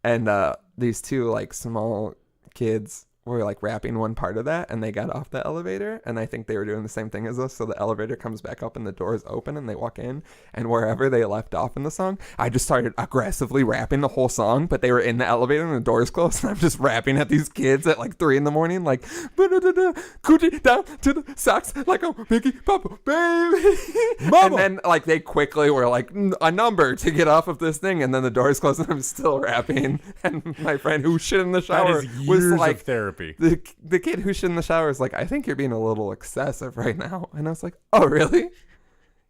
and these two like small kids were like rapping one part of that, and they got off the elevator, and I think they were doing the same thing as us. So the elevator comes back up and the doors open and they walk in, and wherever they left off in the song, I just started aggressively rapping the whole song, but they were in the elevator and the doors closed, and I'm just rapping at these kids at like 3 a.m, like coochie down to the socks like a Biggie Papa baby. Mama. And then like they quickly were like a number to get off of this thing, and then the doors closed and I'm still rapping, and my friend who shit in the shower was like of therapy. The kid who shit in the shower is like, I think you're being a little excessive right now. And I was like, oh, really?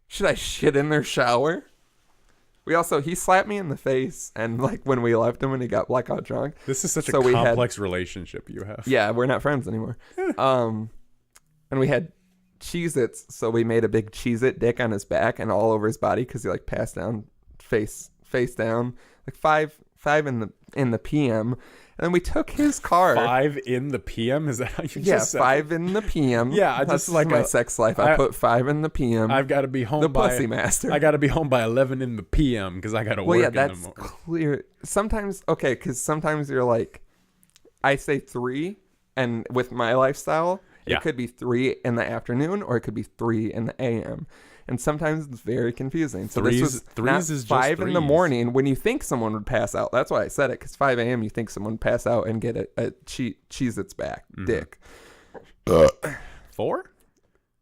Should I shit in their shower? He slapped me in the face, and like when we left him and he got blackout drunk. This is such a complex relationship you have. Yeah, we're not friends anymore. And we had Cheez-Its, so we made a big Cheez-It dick on his back and all over his body because he like passed down face down, like 5 in the PM. And then we took his car. 5 in the PM? Is that how you just said? 5 in the PM. Yeah, I that's just like my sex life. I put 5 in the PM. I've got to be home the by pussy master. I got to be home by 11 in the PM because I got to work in the morning. Well, yeah, that's clear. Sometimes, okay, because sometimes you're like, I say 3, and with my lifestyle, it could be 3 in the afternoon or it could be 3 in the AM. And sometimes it's very confusing. So this was not 5 in the morning when you think someone would pass out. That's why I said it, because 5 a.m. you think someone would pass out and get a Cheez-Its back dick. 4?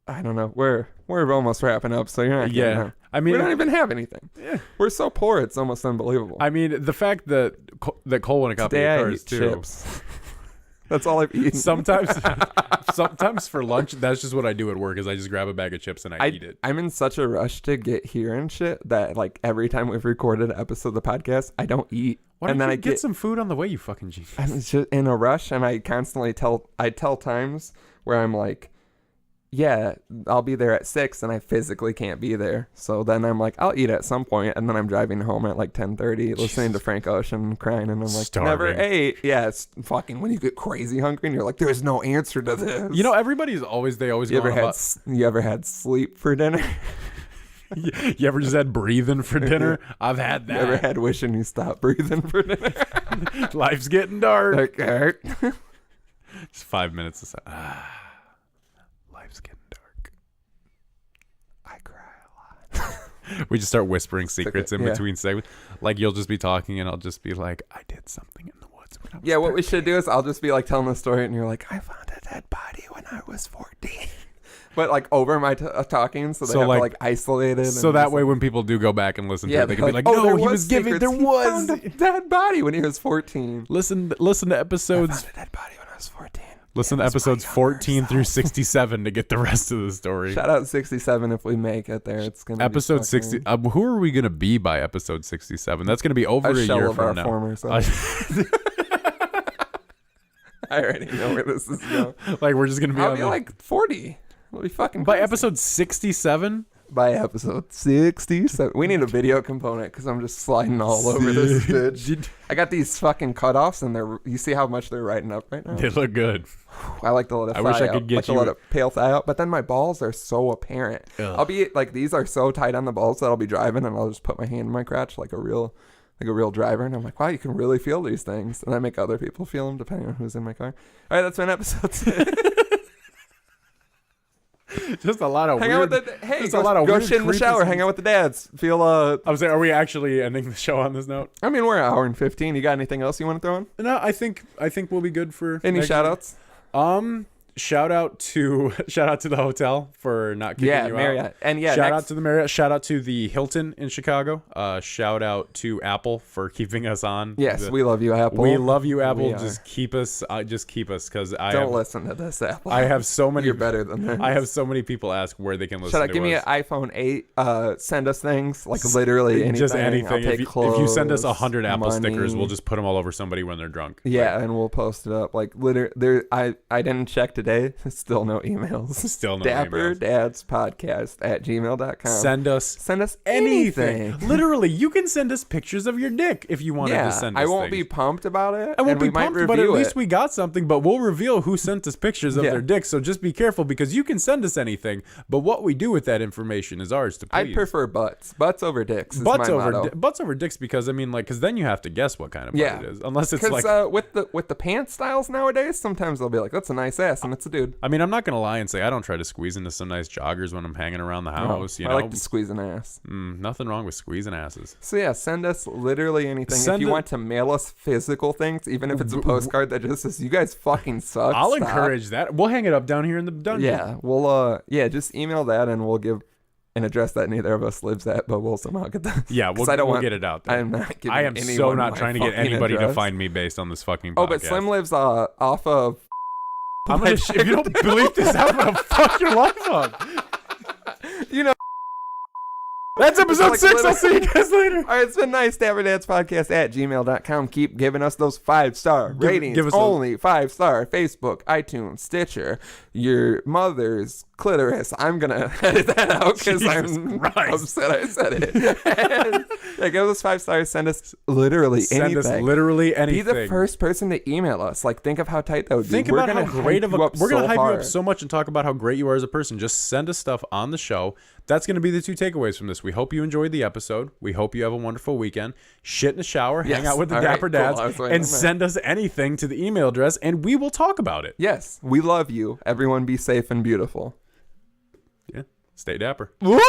I don't know. We're almost wrapping up, so you're not getting out. I mean, we don't even have anything. Yeah. We're so poor, it's almost unbelievable. I mean, the fact that Cole won a copy of Cars too. Chips. That's all I've eaten. Sometimes for lunch, that's just what I do at work. Is I just grab a bag of chips and I eat it. I'm in such a rush to get here and shit that like every time we've recorded an episode of the podcast, I don't eat. Why don't you get some food on the way, you fucking genius? I'm just in a rush, and I constantly tell times where I'm like, yeah, I'll be there at 6, and I physically can't be there. So then I'm like, I'll eat at some point, and then I'm driving home at like 10:30, listening to Frank Ocean, crying, and I'm like, never ate. Yeah, it's fucking when you get crazy hungry, and you're like, there's no answer to this. You know, everybody's always you ever had sleep for dinner? You ever just had breathing for dinner? I've had that. You ever had wishing you stopped breathing for dinner? Life's getting dark. Okay. Just 5 minutes of life's getting dark. I cry a lot. We just start whispering secrets in between segments. Like you'll just be talking and I'll just be like, I did something in the woods when I was 13. What we should do is I'll just be like telling the story and you're like, I found a dead body when I was 14. But like over my talking, so they have to like isolate it. So that way, when people do go back and listen to it, they can be like, "No, he was giving. There was a dead body when he was 14." Listen to episodes. I found a dead body when I was 14. Listen to episodes 14 through 67 to get the rest of the story. Shout out 67 if we make it there. It's gonna episode 60. Who are we gonna be by episode 67? That's gonna be over a year from now. I already know where this is going. Like we're just gonna be. I'll be like 40. We'll be fucking by episode 67. By episode 67. We need a video component because I'm just sliding all over this bitch. I got these fucking cutoffs and you see how much they're writing up right now? They look good. I like to let a thigh out. To let a pale thigh out, but then my balls are so apparent. Ugh. I'll be like, these are so tight on the balls that I'll be driving and I'll just put my hand in my crotch like a real driver, and I'm like, wow, you can really feel these things, and I make other people feel them depending on who's in my car. All right, that's been episode 6. Just a lot of hang weird. Out with go shit in the shower. Hang out with the dads. Feel I was saying, are we actually ending the show on this note? I mean, we're an hour and 15. You got anything else you want to throw in? No, I think we'll be good for any shout outs. Shout out to the hotel for not kicking you Marriott. out. And shout out to the Marriott. Shout out to the Hilton in Chicago. Shout out to Apple for keeping us on. Yes, we love you, Apple. We love you, Apple. Just keep us because don't listen to this, Apple. I have so many. You're better than this. I have so many people ask where they can listen. Shout out, give me an iPhone 8. Send us things like literally anything. Just anything. If you send us 100 Apple stickers, we'll just put them all over somebody when they're drunk. Yeah, and we'll post it up. Like literally, I didn't check today. Still no emails. Still no Dapper emails. Dads Podcast at gmail.com. Send us anything. Literally, you can send us pictures of your dick if you wanted to send us I won't be things. pumped about it. I won't and be we might pumped, but at review least it. we got something. But we'll reveal who sent us pictures of Yeah. their dicks. So just be careful, because you can send us anything, but what we do with that information is ours to please. I'd prefer butts. Butts over dicks is butts my over motto. butts over dicks, because I mean, like, because then you have to guess what kind of butt it is, unless it's Because like. with the pants styles nowadays, sometimes they'll be like, "That's a nice ass," and it's a dude. I mean, I'm not gonna lie and say I don't try to squeeze into some nice joggers when I'm hanging around the house. You know, I like to squeeze an ass. Nothing wrong with squeezing asses. So yeah, send us literally anything. If you want to mail us physical things, even if it's a postcard that just says, "You guys fucking suck." I'll stop." encourage that. We'll hang it up down here in the dungeon. Yeah, we'll just email that and we'll give an address that neither of us lives at, but we'll somehow get that. Yeah, we'll get it out there. I'm not giving I am so anyone not my trying to get fucking anybody to address. find me based on this fucking podcast. Oh, but Slim lives off of. I'm gonna if you don't believe this, I'm gonna fuck your life up. You know. That's episode 6. I'll see you guys later. All right, it's been nice. Dapper Dads Podcast at gmail.com. Keep giving us those 5-star ratings. give us only 5-star. Facebook, iTunes, Stitcher, your mother's clitoris. I'm going to edit that out because I'm upset I said it. And, yeah, give us 5 stars. Send us literally anything. Send us literally anything. Be the first person to email us. Like, think of how tight that would be. Think We're about how gonna great of a. hype you up We're gonna so hype you up hard. so much and talk about how great you are as a person. Just send us stuff on the show. That's gonna be the 2 takeaways from this. We hope you enjoyed the episode. We hope you have a wonderful weekend. Shit in the shower, hang out with the All right, Dapper cool. Dads, I was waiting and on that. send us anything to the email address, and we will talk about it. Yes, we love you. Everyone be safe and beautiful. Yeah, stay dapper. Whoop!